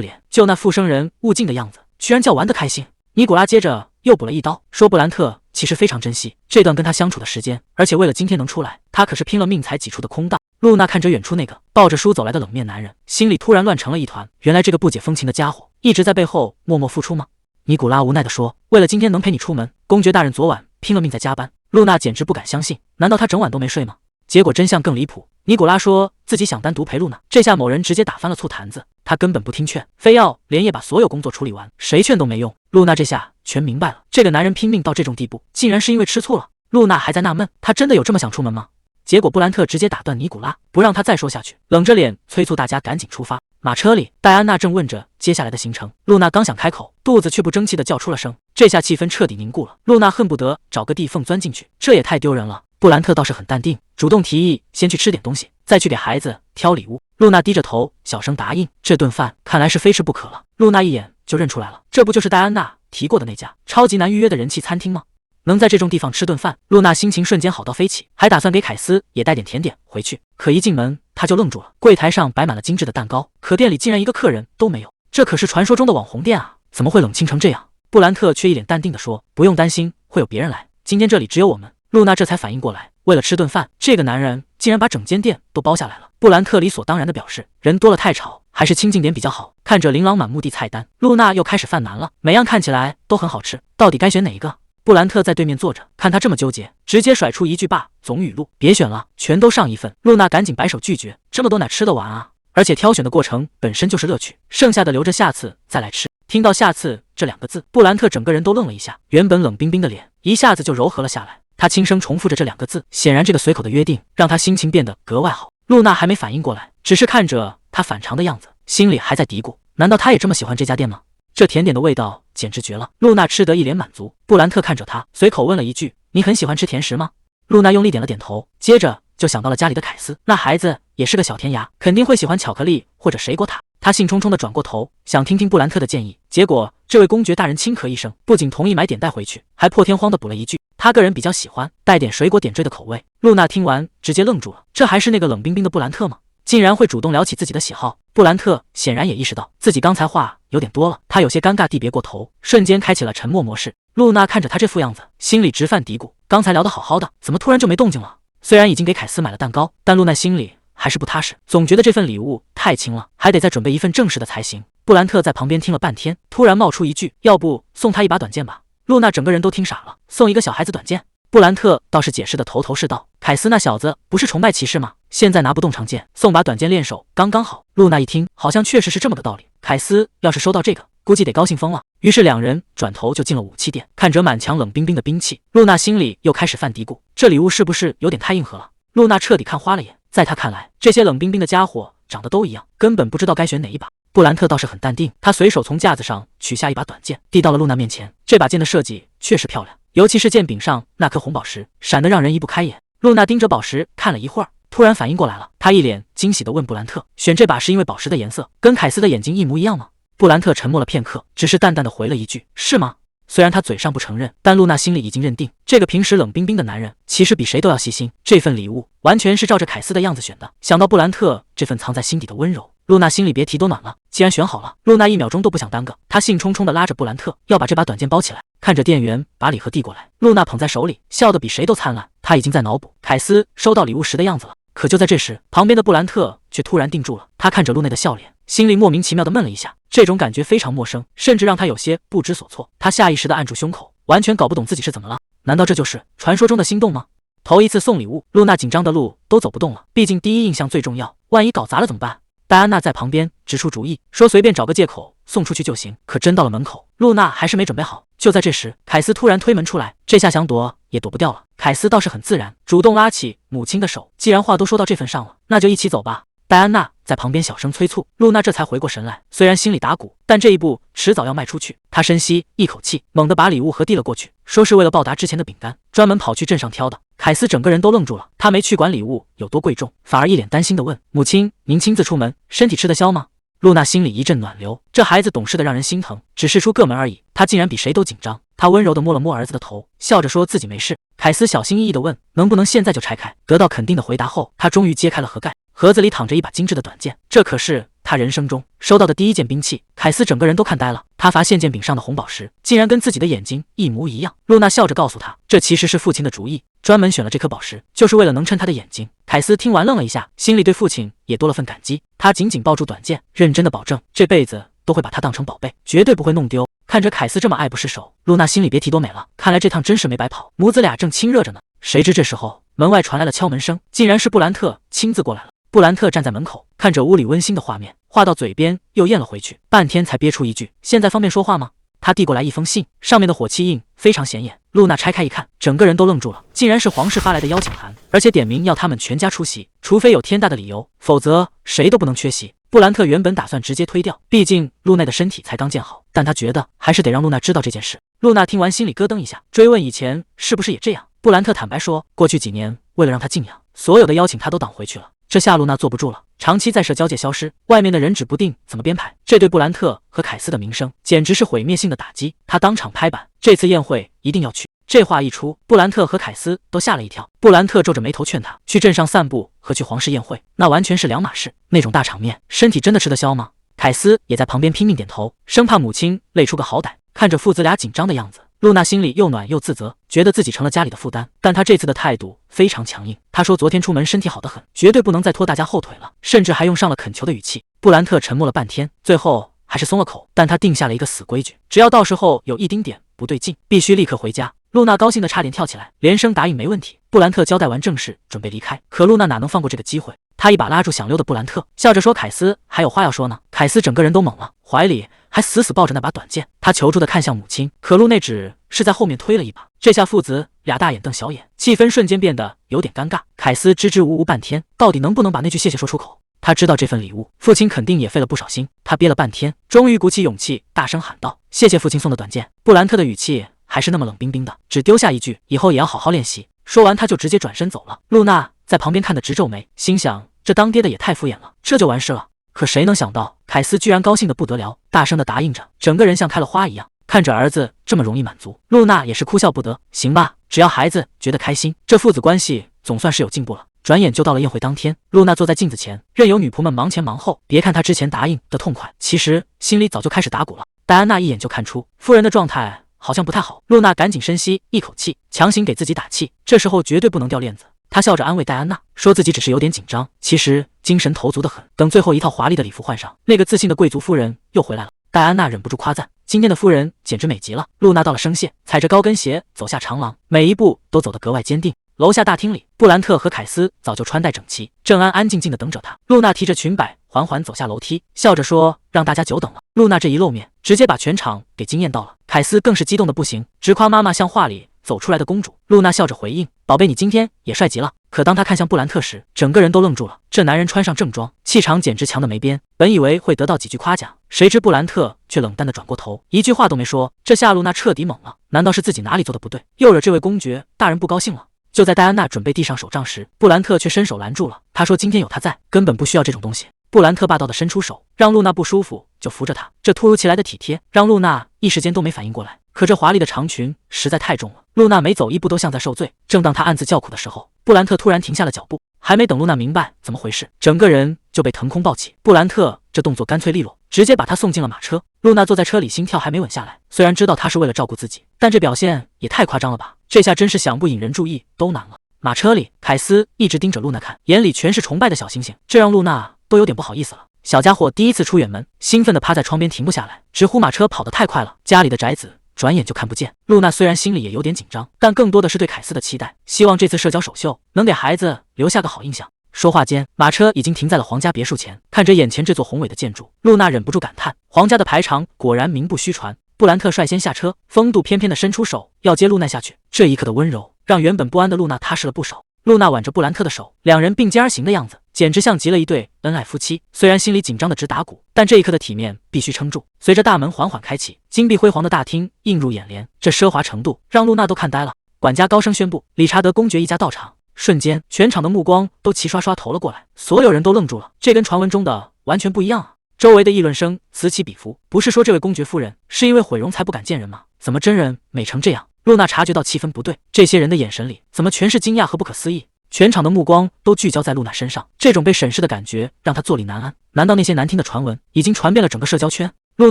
脸，就那附生人勿近的样子，居然叫玩得开心。尼古拉接着又补了一刀，说布兰特其实非常珍惜这段跟他相处的时间，而且为了今天能出来，他可是拼了命才挤出的空档。露娜看着远处那个抱着书走来的冷面男人，心里突然乱成了一团。原来这个不解风情的家伙一直在背后默默付出吗？尼古拉无奈地说：“为了今天能陪你出门，公爵大人昨晚拼了命在加班。”露娜简直不敢相信，难道他整晚都没睡吗？结果真相更离谱，尼古拉说自己想单独陪露娜，这下某人直接打翻了醋坛子，他根本不听劝，非要连夜把所有工作处理完，谁劝都没用。露娜这下全明白了，这个男人拼命到这种地步，竟然是因为吃醋了。露娜还在纳闷，他真的有这么想出门吗？结果布兰特直接打断尼古拉，不让他再说下去，冷着脸催促大家赶紧出发。马车里，戴安娜正问着接下来的行程，露娜刚想开口，肚子却不争气地叫出了声，这下气氛彻底凝固了。露娜恨不得找个地缝钻进去，这也太丢人了。布兰特倒是很淡定，主动提议先去吃点东西，再去给孩子挑礼物。露娜低着头小声答应，这顿饭看来是非吃不可了。露娜一眼就认出来了，这不就是戴安娜提过的那家超级难预约的人气餐厅吗？能在这种地方吃顿饭，露娜心情瞬间好到飞起，还打算给凯斯也带点甜点回去。可一进门，她就愣住了，柜台上摆满了精致的蛋糕，可店里竟然一个客人都没有。这可是传说中的网红店啊，怎么会冷清成这样？布兰特却一脸淡定地说：“不用担心，会有别人来，今天这里只有我们。”露娜这才反应过来，为了吃顿饭，这个男人竟然把整间店都包下来了。布兰特理所当然地表示，人多了太吵，还是清静点比较好。看着琳琅满目的菜单，露娜又开始犯难了，每样看起来都很好吃，到底该选哪一个？布兰特在对面坐着，看他这么纠结，直接甩出一句霸总语录：“别选了，全都上一份。”露娜赶紧摆手拒绝，这么多哪吃得完啊？而且挑选的过程本身就是乐趣，剩下的留着下次再来吃。听到下次这两个字，布兰特整个人都愣了一下，原本冷冰冰的脸一下子就柔和了下来。他轻声重复着这两个字，显然这个随口的约定让他心情变得格外好。露娜还没反应过来，只是看着他反常的样子，心里还在嘀咕：难道他也这么喜欢这家店吗？这甜点的味道简直绝了。露娜吃得一脸满足。布兰特看着她，随口问了一句：“你很喜欢吃甜食吗？”露娜用力点了点头，接着就想到了家里的凯斯，那孩子也是个小甜牙，肯定会喜欢巧克力或者水果塔。她兴冲冲地转过头，想听听布兰特的建议，结果这位公爵大人轻咳一声，不仅同意买点带回去，还破天荒地补了一句：“他个人比较喜欢带点水果点缀的口味。”露娜听完直接愣住了，这还是那个冷冰冰的布兰特吗？竟然会主动聊起自己的喜好。布兰特显然也意识到自己刚才话有点多了，他有些尴尬地别过头，瞬间开启了沉默模式。露娜看着他这副样子，心里直犯嘀咕，刚才聊得好好的，怎么突然就没动静了？虽然已经给凯斯买了蛋糕，但露娜心里还是不踏实，总觉得这份礼物太轻了，还得再准备一份正式的才行。布兰特在旁边听了半天，突然冒出一句：“要不送他一把短剑吧？”露娜整个人都听傻了，送一个小孩子短剑？布兰特倒是解释的头头是道，凯斯那小子不是崇拜骑士吗？现在拿不动长剑，送把短剑练手刚刚好。露娜一听，好像确实是这么个道理。凯斯要是收到这个，估计得高兴疯了。于是两人转头就进了武器店，看着满墙冷冰冰的兵器，露娜心里又开始犯嘀咕，这礼物是不是有点太硬核了？露娜彻底看花了眼，在她看来，这些冷冰冰的家伙长得都一样，根本不知道该选哪一把。布兰特倒是很淡定，他随手从架子上取下一把短剑，递到了露娜面前。这把剑的设计确实漂亮，尤其是剑柄上那颗红宝石，闪得让人移不开眼。露娜盯着宝石看了一会儿，突然反应过来了，她一脸惊喜地问布兰特：“选这把是因为宝石的颜色跟凯斯的眼睛一模一样吗？”布兰特沉默了片刻，只是淡淡地回了一句：“是吗？”虽然他嘴上不承认，但露娜心里已经认定，这个平时冷冰冰的男人其实比谁都要细心。这份礼物完全是照着凯斯的样子选的。想到布兰特这份藏在心底的温柔，露娜心里别提多暖了。既然选好了，露娜一秒钟都不想耽搁，她兴冲冲地拉着布兰特要把这把短剑包起来。看着店员把礼盒递过来，露娜捧在手里，笑得比谁都灿烂。她已经在脑补凯斯收到礼物时的样子了。可就在这时，旁边的布兰特却突然定住了，他看着露娜的笑脸，心里莫名其妙地闷了一下，这种感觉非常陌生，甚至让他有些不知所措。他下意识地按住胸口，完全搞不懂自己是怎么了。难道这就是传说中的心动吗？头一次送礼物，露娜紧张的路都走不动了，毕竟第一印象最重要，万一搞砸了怎么办？戴安娜在旁边指出主意，说随便找个借口送出去就行。可真到了门口，露娜还是没准备好，就在这时，凯斯突然推门出来，这下想躲也躲不掉了。凯斯倒是很自然，主动拉起母亲的手，既然话都说到这份上了，那就一起走吧。戴安娜在旁边小声催促，露娜这才回过神来，虽然心里打鼓，但这一步迟早要迈出去。她深吸一口气，猛地把礼物盒递了过去，说是为了报答之前的饼干，专门跑去镇上挑的。凯斯整个人都愣住了，他没去管礼物有多贵重，反而一脸担心地问：“母亲，您亲自出门，身体吃得消吗？”露娜心里一阵暖流，这孩子懂事的让人心疼，只是出个门而已，她竟然比谁都紧张。她温柔地摸了摸儿子的头，笑着说自己没事。凯斯小心翼翼地问：“能不能现在就拆开？”得到肯定的回答后，他终于揭开了盒盖，盒子里躺着一把精致的短剑，这可是他人生中收到的第一件兵器。凯斯整个人都看呆了，他发现剑柄上的红宝石竟然跟自己的眼睛一模一样。露娜笑着告诉他，这其实是父亲的主意，专门选了这颗宝石，就是为了能衬他的眼睛。凯斯听完愣了一下，心里对父亲也多了份感激。他紧紧抱住短剑，认真的保证这辈子都会把它当成宝贝，绝对不会弄丢。看着凯斯这么爱不释手，露娜心里别提多美了，看来这趟真是没白跑，母子俩正亲热着呢。谁知这时候门外传来了敲门声，竟然是布兰特亲自过来了。布兰特站在门口，看着屋里温馨的画面，话到嘴边又咽了回去，半天才憋出一句：“现在方便说话吗？”他递过来一封信，上面的火漆印非常显眼。露娜拆开一看，整个人都愣住了，竟然是皇室发来的邀请函，而且点名要他们全家出席，除非有天大的理由，否则谁都不能缺席。布兰特原本打算直接推掉，毕竟露娜的身体才刚建好，但他觉得还是得让露娜知道这件事。露娜听完心里咯噔一下，追问以前是不是也这样。布兰特坦白说，过去几年为了让他静养，所有的邀请他都挡回去了。这下露娜坐不住了，长期在社交界消失，外面的人指不定怎么编排，这对布兰特和凯斯的名声简直是毁灭性的打击。他当场拍板，这次宴会一定要去。这话一出，布兰特和凯斯都吓了一跳。布兰特皱着眉头劝他，去镇上散步和去皇室宴会那完全是两码事，那种大场面，身体真的吃得消吗？凯斯也在旁边拼命点头，生怕母亲累出个好歹。看着父子俩紧张的样子，露娜心里又暖又自责，觉得自己成了家里的负担。但她这次的态度非常强硬，她说昨天出门身体好得很，绝对不能再拖大家后腿了，甚至还用上了恳求的语气。布兰特沉默了半天，最后还是松了口，但他定下了一个死规矩，只要到时候有一丁点不对劲，必须立刻回家。露娜高兴的差点跳起来，连声答应没问题。布兰特交代完正事，准备离开，可露娜哪能放过这个机会？她一把拉住想溜的布兰特，笑着说：“凯斯还有话要说呢。”凯斯整个人都懵了，怀里还死死抱着那把短剑，他求助的看向母亲，可露娜只是在后面推了一把。这下父子俩大眼瞪小眼，气氛瞬间变得有点尴尬。凯斯支支吾吾半天，到底能不能把那句谢谢说出口？他知道这份礼物，父亲肯定也费了不少心。他憋了半天，终于鼓起勇气，大声喊道：“谢谢父亲送的短剑。”布兰特的语气还是那么冷冰冰的，只丢下一句：“以后也要好好练习。”说完，他就直接转身走了。露娜在旁边看得直皱眉，心想：这当爹的也太敷衍了，这就完事了。可谁能想到，凯斯居然高兴得不得了，大声地答应着，整个人像开了花一样。看着儿子这么容易满足，露娜也是哭笑不得。行吧，只要孩子觉得开心，这父子关系总算是有进步了。转眼就到了宴会当天，露娜坐在镜子前，任由女仆们忙前忙后。别看她之前答应的痛快，其实心里早就开始打鼓了。戴安娜一眼就看出夫人的状态好像不太好，露娜赶紧深吸一口气，强行给自己打气，这时候绝对不能掉链子。她笑着安慰戴安娜，说自己只是有点紧张，其实精神头足得很。等最后一套华丽的礼服换上，那个自信的贵族夫人又回来了。戴安娜忍不住夸赞，今天的夫人简直美极了。露娜道了声谢，踩着高跟鞋走下长廊，每一步都走得格外坚定。楼下大厅里，布兰特和凯斯早就穿戴整齐，正安安静静地等着他。露娜提着裙摆缓缓走下楼梯，笑着说：“让大家久等了。”露娜这一露面，直接把全场给惊艳到了。凯斯更是激动的不行，直夸妈妈像画里走出来的公主。露娜笑着回应：“宝贝，你今天也帅极了。”可当她看向布兰特时，整个人都愣住了。这男人穿上正装，气场简直强的没边。本以为会得到几句夸奖，谁知布兰特却冷淡的转过头，一句话都没说。这下露娜彻底懵了，难道是自己哪里做的不对，又惹这位公爵大人不高兴了？就在戴安娜准备递上手杖时，布兰特却伸手拦住了。他说：“今天有他在，根本不需要这种东西。”布兰特霸道的伸出手，让露娜不舒服就扶着他。这突如其来的体贴让露娜一时间都没反应过来。可这华丽的长裙实在太重了，露娜每走一步都像在受罪。正当她暗自叫苦的时候，布兰特突然停下了脚步，还没等露娜明白怎么回事，整个人就被腾空抱起。布兰特这动作干脆利落，直接把他送进了马车。露娜坐在车里，心跳还没稳下来。虽然知道他是为了照顾自己，但这表现也太夸张了吧，这下真是想不引人注意都难了。马车里，凯斯一直盯着露娜看，眼里全是崇拜的小星星，这让露娜都有点不好意思了。小家伙第一次出远门，兴奋地趴在窗边停不下来，直呼马车跑得太快了，家里的宅子转眼就看不见。露娜虽然心里也有点紧张，但更多的是对凯斯的期待，希望这次社交首秀能给孩子留下个好印象。说话间，马车已经停在了皇家别墅前。看着眼前这座宏伟的建筑，露娜忍不住感叹：皇家的排场果然名不虚传。布兰特率先下车，风度翩翩地伸出手要接露娜下去。这一刻的温柔让原本不安的露娜踏实了不少。露娜挽着布兰特的手，两人并肩而行的样子，简直像极了一对恩爱夫妻。虽然心里紧张的直打鼓，但这一刻的体面必须撑住。随着大门缓缓开启，金碧辉煌的大厅映入眼帘，这奢华程度让露娜都看呆了。管家高声宣布，理查德公爵一家到场。瞬间，全场的目光都齐刷刷投了过来，所有人都愣住了。这跟传闻中的完全不一样啊！周围的议论声此起彼伏，不是说这位公爵夫人是因为毁容才不敢见人吗？怎么真人美成这样？露娜察觉到气氛不对，这些人的眼神里怎么全是惊讶和不可思议？全场的目光都聚焦在露娜身上，这种被审视的感觉让她坐立难安。难道那些难听的传闻已经传遍了整个社交圈？露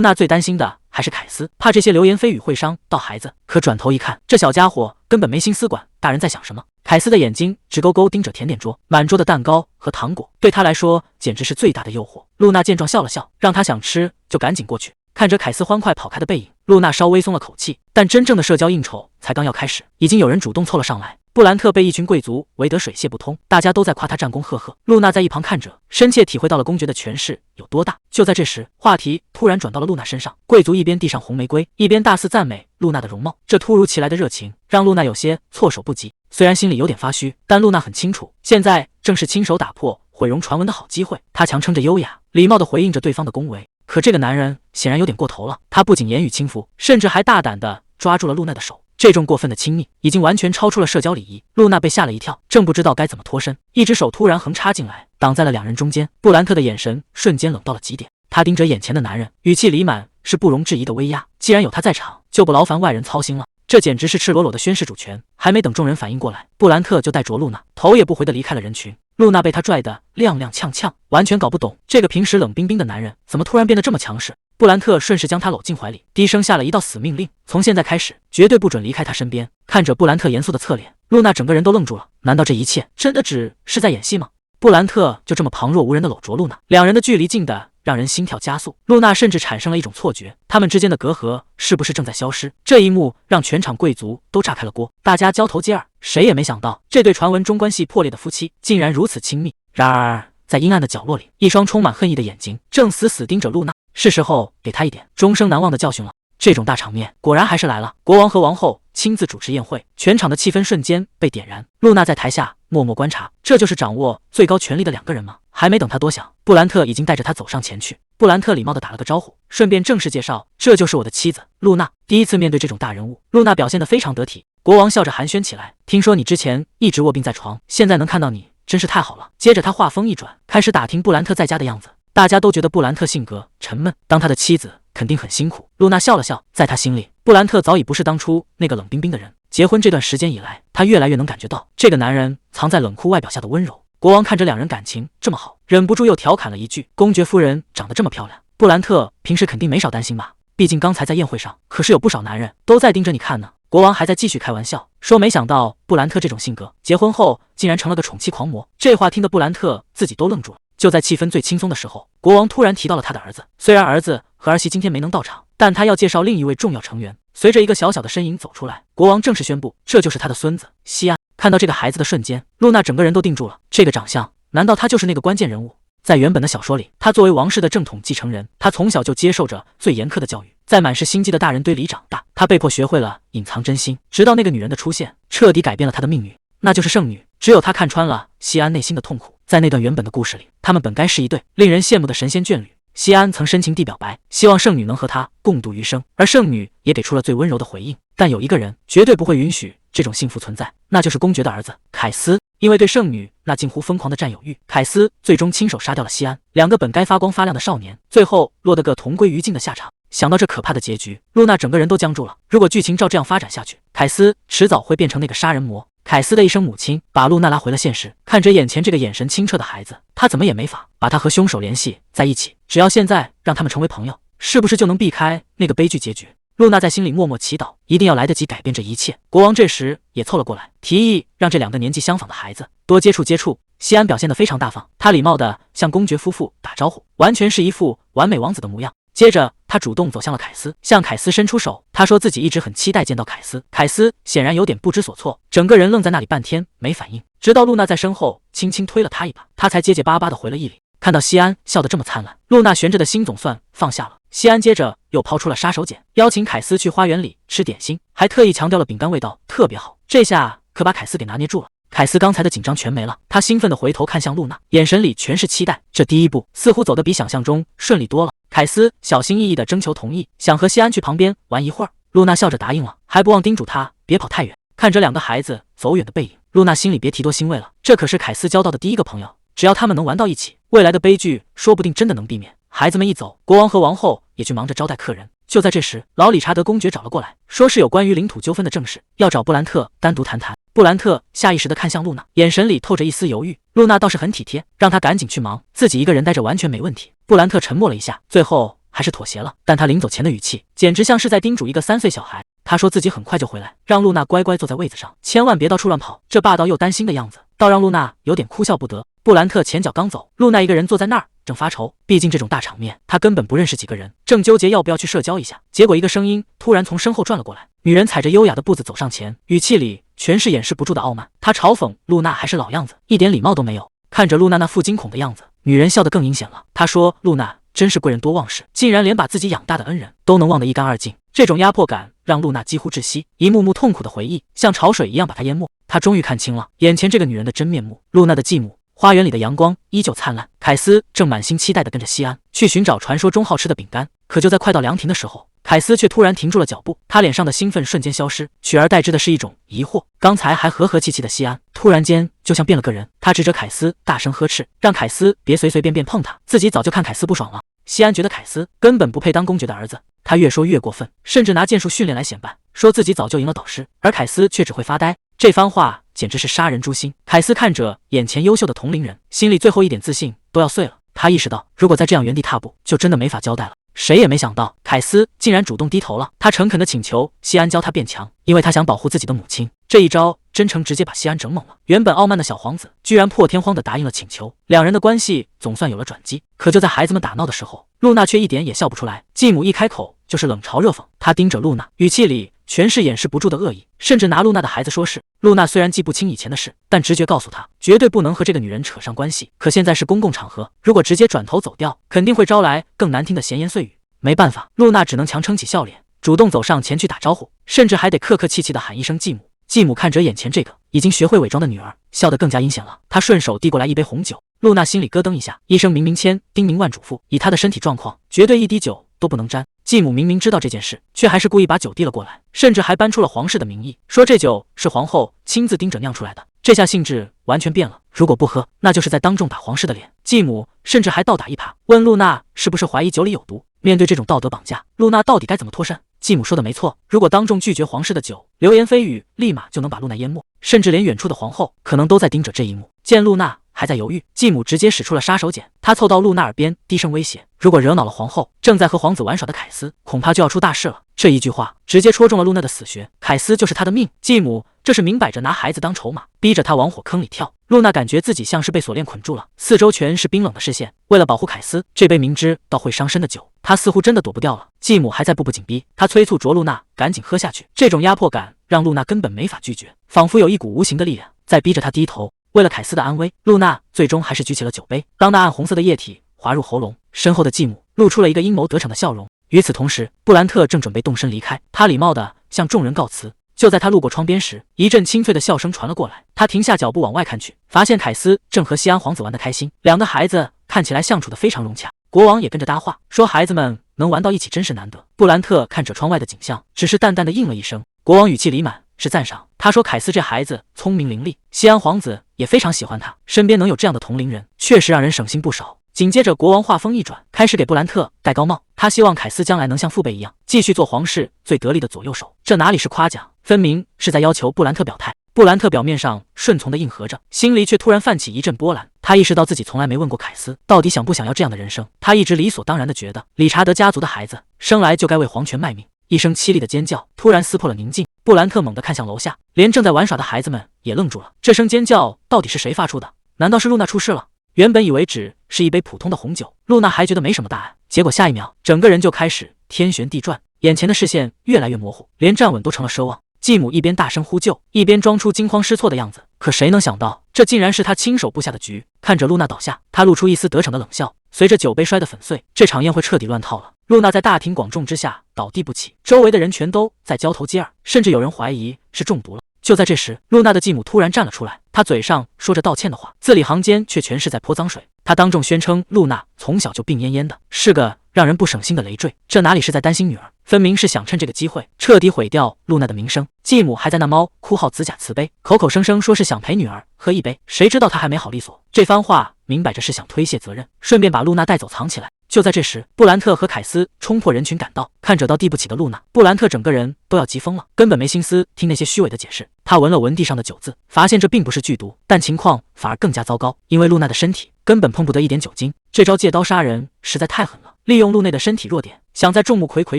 娜最担心的还是凯斯，怕这些流言蜚语会伤到孩子。可转头一看，这小家伙根本没心思管大人在想什么。凯斯的眼睛直勾勾盯着甜点桌，满桌的蛋糕和糖果对他来说简直是最大的诱惑。露娜见状笑了笑，让他想吃就赶紧过去。看着凯斯欢快跑开的背影，露娜稍微松了口气。但真正的社交应酬才刚要开始，已经有人主动凑了上来。布兰特被一群贵族围得水泄不通，大家都在夸他战功赫赫。露娜在一旁看着，深切体会到了公爵的权势有多大。就在这时，话题突然转到了露娜身上，贵族一边递上红玫瑰，一边大肆赞美露娜的容貌。这突如其来的热情让露娜有些措手不及，虽然心里有点发虚，但露娜很清楚，现在正是亲手打破毁容传闻的好机会。她强撑着优雅，礼貌地回应着对方的恭维。可这个男人显然有点过头了，他不仅言语轻浮，甚至还大胆地抓住了露娜的手。这种过分的亲密已经完全超出了社交礼仪，露娜被吓了一跳，正不知道该怎么脱身，一只手突然横插进来，挡在了两人中间。布兰特的眼神瞬间冷到了极点，他盯着眼前的男人，语气里满是不容置疑的威压。既然有他在场，就不劳烦外人操心了。这简直是赤裸裸的宣示主权。还没等众人反应过来，布兰特就带着露娜头也不回地离开了人群。露娜被他拽得踉踉跄跄，完全搞不懂这个平时冷冰冰的男人怎么突然变得这么强势。布兰特顺势将他搂进怀里，低声下了一道死命令：从现在开始，绝对不准离开他身边。看着布兰特严肃的侧脸，露娜整个人都愣住了。难道这一切真的只是在演戏吗？布兰特就这么旁若无人地搂着露娜，两人的距离近的让人心跳加速。露娜甚至产生了一种错觉，他们之间的隔阂是不是正在消失？这一幕让全场贵族都炸开了锅，大家交头接耳，谁也没想到这对传闻中关系破裂的夫妻竟然如此亲密。然而，在阴暗的角落里，一双充满恨意的眼睛正死死盯着露娜。是时候给他一点终生难忘的教训了。这种大场面果然还是来了，国王和王后亲自主持宴会，全场的气氛瞬间被点燃。露娜在台下默默观察，这就是掌握最高权力的两个人吗？还没等他多想，布兰特已经带着他走上前去。布兰特礼貌地打了个招呼，顺便正式介绍，这就是我的妻子露娜。第一次面对这种大人物，露娜表现得非常得体。国王笑着寒暄起来，听说你之前一直卧病在床，现在能看到你真是太好了。接着他话锋一转，开始打听布兰特在家的样子。大家都觉得布兰特性格沉闷，当他的妻子肯定很辛苦。露娜笑了笑，在他心里，布兰特早已不是当初那个冷冰冰的人。结婚这段时间以来，他越来越能感觉到这个男人藏在冷酷外表下的温柔。国王看着两人感情这么好，忍不住又调侃了一句：公爵夫人长得这么漂亮，布兰特平时肯定没少担心吧？毕竟刚才在宴会上可是有不少男人都在盯着你看呢。国王还在继续开玩笑，说没想到布兰特这种性格，结婚后竟然成了个宠妻狂魔。这话听得布兰特自己都愣住了。就在气氛最轻松的时候，国王突然提到了他的儿子。虽然儿子和儿媳今天没能到场，但他要介绍另一位重要成员。随着一个小小的身影走出来，国王正式宣布，这就是他的孙子西安。看到这个孩子的瞬间，露娜整个人都定住了。这个长相，难道他就是那个关键人物？在原本的小说里，他作为王室的正统继承人，他从小就接受着最严苛的教育，在满是心机的大人堆里长大。他被迫学会了隐藏真心，直到那个女人的出现，彻底改变了他的命运，那就是圣女。只有他看穿了西安内心的痛苦。在那段原本的故事里，他们本该是一对令人羡慕的神仙眷侣。西安曾深情地表白，希望圣女能和他共度余生，而圣女也给出了最温柔的回应。但有一个人绝对不会允许这种幸福存在，那就是公爵的儿子凯斯。因为对圣女那近乎疯狂的占有欲，凯斯最终亲手杀掉了西安。两个本该发光发亮的少年，最后落得个同归于尽的下场。想到这可怕的结局，露娜整个人都僵住了。如果剧情照这样发展下去，凯斯迟早会变成那个杀人魔。凯斯的一声母亲把露娜拉回了现实，看着眼前这个眼神清澈的孩子，他怎么也没法把他和凶手联系在一起。只要现在让他们成为朋友，是不是就能避开那个悲剧结局？露娜在心里默默祈祷，一定要来得及改变这一切。国王这时也凑了过来，提议让这两个年纪相仿的孩子多接触接触。西安表现得非常大方，他礼貌地向公爵夫妇打招呼，完全是一副完美王子的模样。接着他主动走向了凯斯，向凯斯伸出手。他说自己一直很期待见到凯斯。凯斯显然有点不知所措，整个人愣在那里半天没反应，直到露娜在身后轻轻推了他一把，他才结结巴巴地回了一礼。看到西安笑得这么灿烂，露娜悬着的心总算放下了。西安接着又抛出了杀手锏，邀请凯斯去花园里吃点心，还特意强调了饼干味道特别好。这下可把凯斯给拿捏住了。凯斯刚才的紧张全没了，他兴奋地回头看向露娜，眼神里全是期待。这第一步似乎走得比想象中顺利多了。凯斯小心翼翼地征求同意，想和西安去旁边玩一会儿。露娜笑着答应了，还不忘叮嘱他别跑太远。看着两个孩子走远的背影，露娜心里别提多欣慰了。这可是凯斯交到的第一个朋友，只要他们能玩到一起，未来的悲剧说不定真的能避免。孩子们一走，国王和王后也去忙着招待客人。就在这时，老理查德公爵找了过来，说是有关于领土纠纷的正事，要找布兰特单独谈谈。布兰特下意识地看向露娜，眼神里透着一丝犹豫。露娜倒是很体贴，让他赶紧去忙，自己一个人待着完全没问题。布兰特沉默了一下，最后还是妥协了，但他临走前的语气简直像是在叮嘱一个3岁小孩。他说自己很快就回来，让露娜乖乖坐在位子上，千万别到处乱跑。这霸道又担心的样子，倒让露娜有点哭笑不得。布兰特前脚刚走，露娜一个人坐在那儿正发愁，毕竟这种大场面她根本不认识几个人，正纠结要不要去社交一下。结果一个声音突然从身后转了过来，女人踩着优雅的步子走上前，语气里全是掩饰不住的傲慢。她嘲讽露娜还是老样子，一点礼貌都没有。看着露娜那副惊恐的样子，女人笑得更阴险了。她说露娜真是贵人多忘事，竟然连把自己养大的恩人都能忘得一干二净。这种压迫感让露娜几乎窒息，一幕幕痛苦的回忆像潮水一样把她淹没。她终于看清了眼前这个女人的真面目，露娜的继母。花园里的阳光依旧灿烂，凯斯正满心期待地跟着西安去寻找传说中好吃的饼干。可就在快到凉亭的时候，凯斯却突然停住了脚步，他脸上的兴奋瞬间消失，取而代之的是一种疑惑。刚才还和和气气的西安，突然间就像变了个人。他指着凯斯大声呵斥，让凯斯别随随便便碰他，自己早就看凯斯不爽了。西安觉得凯斯根本不配当公爵的儿子，他越说越过分，甚至拿剑术训练来显摆，说自己早就赢了导师，而凯斯却只会发呆。这番话简直是杀人诛心。凯斯看着眼前优秀的同龄人，心里最后一点自信都要碎了。他意识到，如果再这样原地踏步，就真的没法交代了。谁也没想到，凯斯竟然主动低头了。他诚恳地请求西安教他变强，因为他想保护自己的母亲。这一招真诚直接把西安整懵了。原本傲慢的小皇子，居然破天荒地答应了请求，两人的关系总算有了转机。可就在孩子们打闹的时候，露娜却一点也笑不出来。继母一开口就是冷嘲热讽，他盯着露娜，语气里全是掩饰不住的恶意，甚至拿露娜的孩子说事。露娜虽然记不清以前的事，但直觉告诉她，绝对不能和这个女人扯上关系。可现在是公共场合，如果直接转头走掉，肯定会招来更难听的闲言碎语。没办法，露娜只能强撑起笑脸，主动走上前去打招呼，甚至还得客客气气地喊一声继母。继母看着眼前这个已经学会伪装的女儿，笑得更加阴险了。她顺手递过来一杯红酒，露娜心里咯噔一下，医生明明签叮咛万嘱咐，以她的身体状况，绝对一滴酒都不能沾。继母明明知道这件事，却还是故意把酒递了过来，甚至还搬出了皇室的名义，说这酒是皇后亲自盯着酿出来的。这下兴致完全变了，如果不喝，那就是在当众打皇室的脸。继母甚至还倒打一耙，问露娜是不是怀疑酒里有毒。面对这种道德绑架，露娜到底该怎么脱身？继母说的没错，如果当众拒绝皇室的酒，流言蜚语立马就能把露娜淹没，甚至连远处的皇后可能都在盯着这一幕。见露娜还在犹豫，继母直接使出了杀手锏，她凑到露娜耳边低声威胁，如果惹恼了皇后，正在和皇子玩耍的凯斯恐怕就要出大事了。这一句话直接戳中了露娜的死穴，凯斯就是她的命。继母这是明摆着拿孩子当筹码，逼着她往火坑里跳。露娜感觉自己像是被锁链捆住了，四周全是冰冷的视线。为了保护凯斯，这杯明知道会伤身的酒，她似乎真的躲不掉了。继母还在步步紧逼，她催促着露娜赶紧喝下去。这种压迫感让露娜根本没法拒绝，仿佛有一股无形的力量在逼着她低头。为了凯斯的安危，露娜最终还是举起了酒杯。当那暗红色的液体滑入喉咙，身后的继母露出了一个阴谋得逞的笑容。与此同时，布兰特正准备动身离开，他礼貌地向众人告辞。就在他路过窗边时，一阵清脆的笑声传了过来。他停下脚步往外看去，发现凯斯正和西安皇子玩得开心，两个孩子看起来相处得非常融洽。国王也跟着搭话，说孩子们能玩到一起真是难得。布兰特看着窗外的景象，只是淡淡的应了一声。国王语气里满是赞赏，他说凯斯这孩子聪明伶俐，西安皇子也非常喜欢他，身边能有这样的同龄人，确实让人省心不少。紧接着，国王话锋一转，开始给布兰特戴高帽。他希望凯斯将来能像父辈一样，继续做皇室最得力的左右手。这哪里是夸奖，分明是在要求布兰特表态。布兰特表面上顺从的应和着，心里却突然泛起一阵波澜。他意识到自己从来没问过凯斯，到底想不想要这样的人生。他一直理所当然的觉得，理查德家族的孩子生来就该为皇权卖命。一声凄厉的尖叫突然撕破了宁静。布兰特猛地看向楼下，连正在玩耍的孩子们也愣住了。这声尖叫到底是谁发出的？难道是露娜出事了？原本以为只是一杯普通的红酒，露娜还觉得没什么大碍，结果下一秒整个人就开始天旋地转，眼前的视线越来越模糊，连站稳都成了奢望。继母一边大声呼救，一边装出惊慌失措的样子。可谁能想到，这竟然是他亲手布下的局。看着露娜倒下，他露出一丝得逞的冷笑。随着酒杯摔得粉碎，这场宴会彻底乱套了。露娜在大庭广众之下倒地不起，周围的人全都在交头接耳，甚至有人怀疑是中毒了。就在这时，露娜的继母突然站了出来，她嘴上说着道歉的话，字里行间却全是在泼脏水。她当众宣称露娜从小就病恹恹的，是个让人不省心的累赘。这哪里是在担心女儿，分明是想趁这个机会彻底毁掉露娜的名声。继母还在那猫哭号子假慈悲，口口声声说是想陪女儿喝一杯，谁知道她还没好利索，这番话明摆着是想推卸责任，顺便把露娜带走藏起来。就在这时，布兰特和凯斯冲破人群赶到，看着倒地不起的露娜，布兰特整个人都要急疯了，根本没心思听那些虚伪的解释。他闻了闻地上的酒渍，发现这并不是剧毒，但情况反而更加糟糕，因为露娜的身体根本碰不得一点酒精。这招借刀杀人实在太狠了，利用露内的身体弱点，想在众目睽睽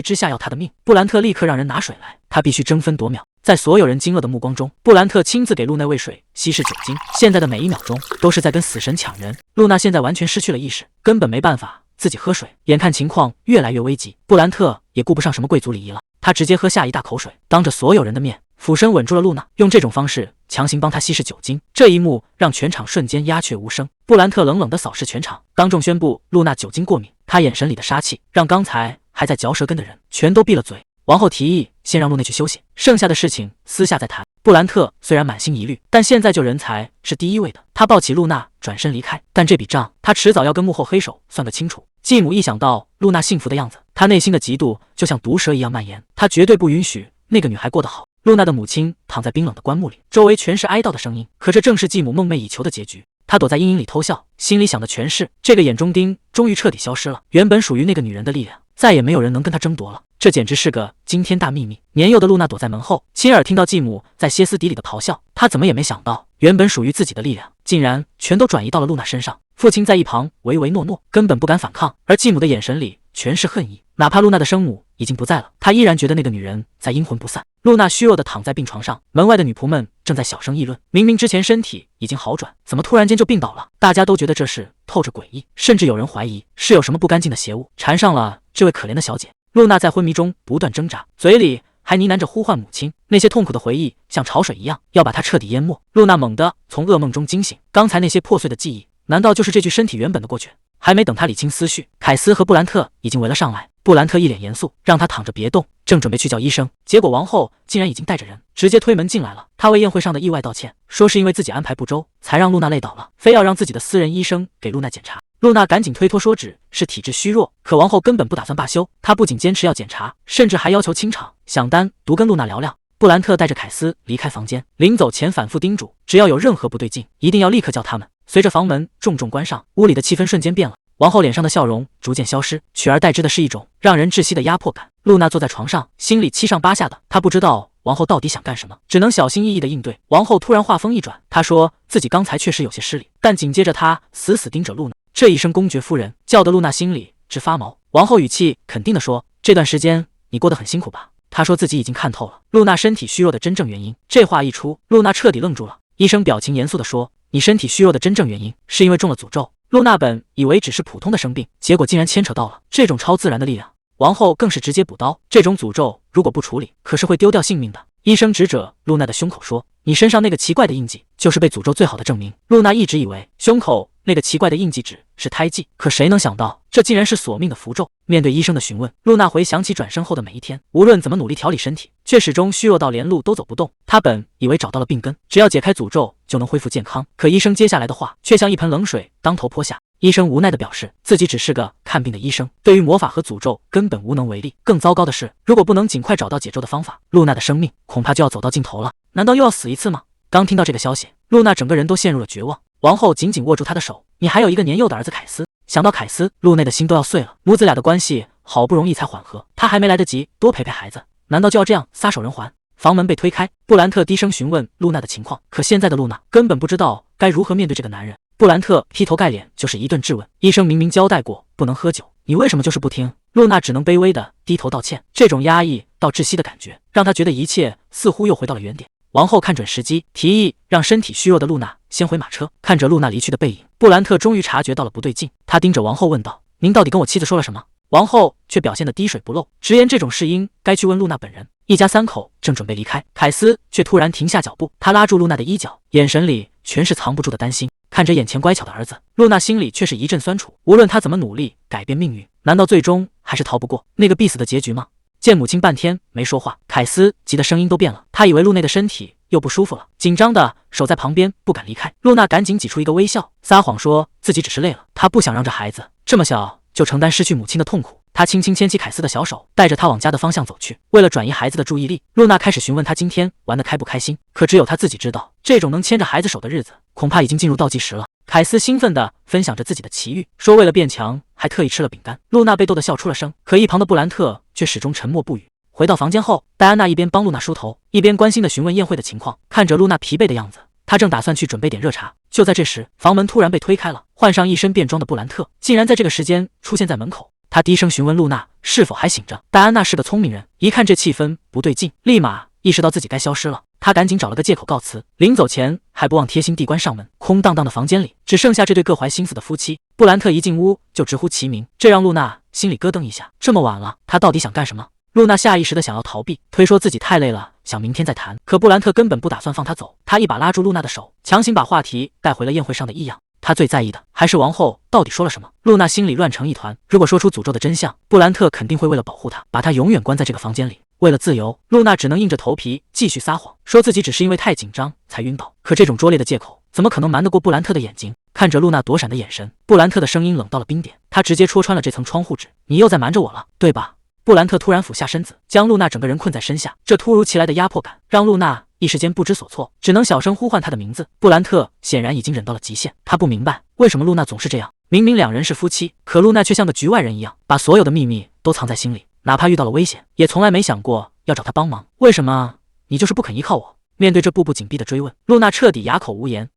之下要她的命。布兰特立刻让人拿水来，他必须争分夺秒。在所有人惊愕的目光中，布兰特亲自给露内喂水，稀释酒精。现在的每一秒钟都是在跟死神抢人。露娜现在完全失去了意识，根本没办法自己喝水。眼看情况越来越危急，布兰特也顾不上什么贵族礼仪了，他直接喝下一大口水，当着所有人的面俯身吻住了露娜，用这种方式强行帮她稀释酒精。这一幕让全场瞬间鸦雀无声。布兰特冷冷地扫视全场，当众宣布露娜酒精过敏。他眼神里的杀气让刚才还在嚼舌根的人全都闭了嘴。王后提议先让露内去休息，剩下的事情私下再谈。布兰特虽然满心疑虑，但现在救人才是第一位的。他抱起露娜转身离开，但这笔账他迟早要跟幕后黑手算个清楚。继母一想到露娜幸福的样子，她内心的嫉妒就像毒蛇一样蔓延，她绝对不允许那个女孩过得好。露娜的母亲躺在冰冷的棺木里，周围全是哀悼的声音，可这正是继母梦寐以求的结局。她躲在阴影里偷笑，心里想的全是这个眼中钉终于彻底消失了，原本属于那个女人的力量再也没有人能跟她争夺了。这简直是个惊天大秘密。年幼的露娜躲在门后，亲耳听到继母在歇斯底里的咆哮。她怎么也没想到，原本属于自己的力量竟然全都转移到了露娜身上。父亲在一旁唯唯诺诺，根本不敢反抗，而继母的眼神里全是恨意。哪怕露娜的生母已经不在了，她依然觉得那个女人在阴魂不散。露娜虚弱地躺在病床上，门外的女仆们正在小声议论，明明之前身体已经好转，怎么突然间就病倒了？大家都觉得这事透着诡异，甚至有人怀疑是有什么不干净的邪物缠上了这位可怜的小姐。露娜在昏迷中不断挣扎，嘴里还呢喃着呼唤母亲，那些痛苦的回忆像潮水一样要把她彻底淹没。露娜猛地从噩梦中惊醒，刚才那些破碎的记忆，难道就是这具身体原本的过去？还没等她理清思绪，凯斯和布兰特已经围了上来。布兰特一脸严肃，让她躺着别动，正准备去叫医生，结果王后竟然已经带着人直接推门进来了。她为宴会上的意外道歉，说是因为自己安排不周，才让露娜累倒了，非要让自己的私人医生给露娜检查。露娜赶紧推脱说只是体质虚弱，可王后根本不打算罢休，她不仅坚持要检查，甚至还要求清场，想单独跟露娜聊聊。布兰特带着凯斯离开房间，临走前反复叮嘱，只要有任何不对劲，一定要立刻叫他们。随着房门重重关上，屋里的气氛瞬间变了，王后脸上的笑容逐渐消失，取而代之的是一种让人窒息的压迫感。露娜坐在床上，心里七上八下的，她不知道王后到底想干什么，只能小心翼翼的应对。王后突然话锋一转，她说自己刚才确实有些失礼，但紧接着她死死盯着露娜，这一声公爵夫人叫得露娜心里直发毛。王后语气肯定地说，这段时间你过得很辛苦吧？她说自己已经看透了露娜身体虚弱的真正原因。这话一出，露娜彻底愣住了。医生表情严肃地说，你身体虚弱的真正原因是因为中了诅咒。露娜本以为只是普通的生病，结果竟然牵扯到了这种超自然的力量。王后更是直接补刀，这种诅咒如果不处理，可是会丢掉性命的。医生指着露娜的胸口说，你身上那个奇怪的印记就是被诅咒最好的证明。露娜一直以为胸口那个奇怪的印记只是胎记，可谁能想到这竟然是索命的符咒。面对医生的询问，露娜回想起转生后的每一天，无论怎么努力调理身体，却始终虚弱到连路都走不动。她本以为找到了病根，只要解开诅咒就能恢复健康，可医生接下来的话却像一盆冷水当头泼下。医生无奈地表示，自己只是个看病的医生，对于魔法和诅咒根本无能为力。更糟糕的是，如果不能尽快找到解咒的方法，露娜的生命恐怕就要走到尽头了。难道又要死一次吗？刚听到这个消息，露娜整个人都陷入了绝望。王后紧紧握住她的手，你还有一个年幼的儿子凯斯。想到凯斯，露内的心都要碎了。母子俩的关系好不容易才缓和，她还没来得及多陪陪孩子，难道就要这样撒手人寰？房门被推开，布兰特低声询问露娜的情况，可现在的露娜根本不知道该如何面对这个男人。布兰特劈头盖脸就是一顿质问，医生明明交代过不能喝酒，你为什么就是不听？露娜只能卑微的低头道歉，这种压抑到窒息的感觉让她觉得一切似乎又回到了原点。王后看准时机，提议让身体虚弱的露娜先回马车。看着露娜离去的背影，布兰特终于察觉到了不对劲，他盯着王后问道，您到底跟我妻子说了什么？王后却表现得滴水不漏，直言这种事应该去问露娜本人。一家三口正准备离开，凯斯却突然停下脚步，他拉住露娜的衣角，眼神里全是藏不住的担心。看着眼前乖巧的儿子，露娜心里却是一阵酸楚。无论她怎么努力改变命运，难道最终还是逃不过那个必死的结局吗？见母亲半天没说话，凯斯急得声音都变了。他以为露内的身体又不舒服了，紧张的守在旁边不敢离开。露娜赶紧挤出一个微笑，撒谎说自己只是累了。她不想让这孩子这么小就承担失去母亲的痛苦。她轻轻牵起凯斯的小手，带着他往家的方向走去。为了转移孩子的注意力，露娜开始询问他今天玩得开不开心。可只有他自己知道，这种能牵着孩子手的日子，恐怕已经进入倒计时了。凯斯兴奋地分享着自己的奇遇，说为了变强，还特意吃了饼干。露娜被逗得笑出了声，可一旁的布兰特却始终沉默不语。回到房间后，戴安娜一边帮露娜梳头，一边关心地询问宴会的情况。看着露娜疲惫的样子，她正打算去准备点热茶。就在这时，房门突然被推开了，换上一身便装的布兰特竟然在这个时间出现在门口。他低声询问露娜是否还醒着。戴安娜是个聪明人，一看这气氛不对劲，立马意识到自己该消失了。她赶紧找了个借口告辞，临走前还不忘贴心地关上门。空荡荡的房间里只剩下这对各怀心思的夫妻。布兰特一进屋就直呼其名，这让露娜心里咯噔一下。这么晚了，他到底想干什么？露娜下意识的想要逃避，推说自己太累了，想明天再谈。可布兰特根本不打算放她走，他一把拉住露娜的手，强行把话题带回了宴会上的异样。他最在意的还是王后到底说了什么。露娜心里乱成一团，如果说出诅咒的真相，布兰特肯定会为了保护她，把她永远关在这个房间里。为了自由，露娜只能硬着头皮继续撒谎，说自己只是因为太紧张才晕倒。可这种拙劣的借口怎么可能瞒得过布兰特的眼睛？看着露娜躲闪的眼神，布兰特的声音冷到了冰点，他直接戳穿了这层窗户纸。你又在瞒着我了，对吧？布兰特突然俯下身子，将露娜整个人困在身下。这突如其来的压迫感让露娜一时间不知所措，只能小声呼唤他的名字。布兰特显然已经忍到了极限，他不明白为什么露娜总是这样。明明两人是夫妻，可露娜却像个局外人一样，把所有的秘密都藏在心里，哪怕遇到了危险，也从来没想过要找他帮忙。为什么你就是不肯依靠我？面对这步步紧逼的追问，露娜彻底哑口无言。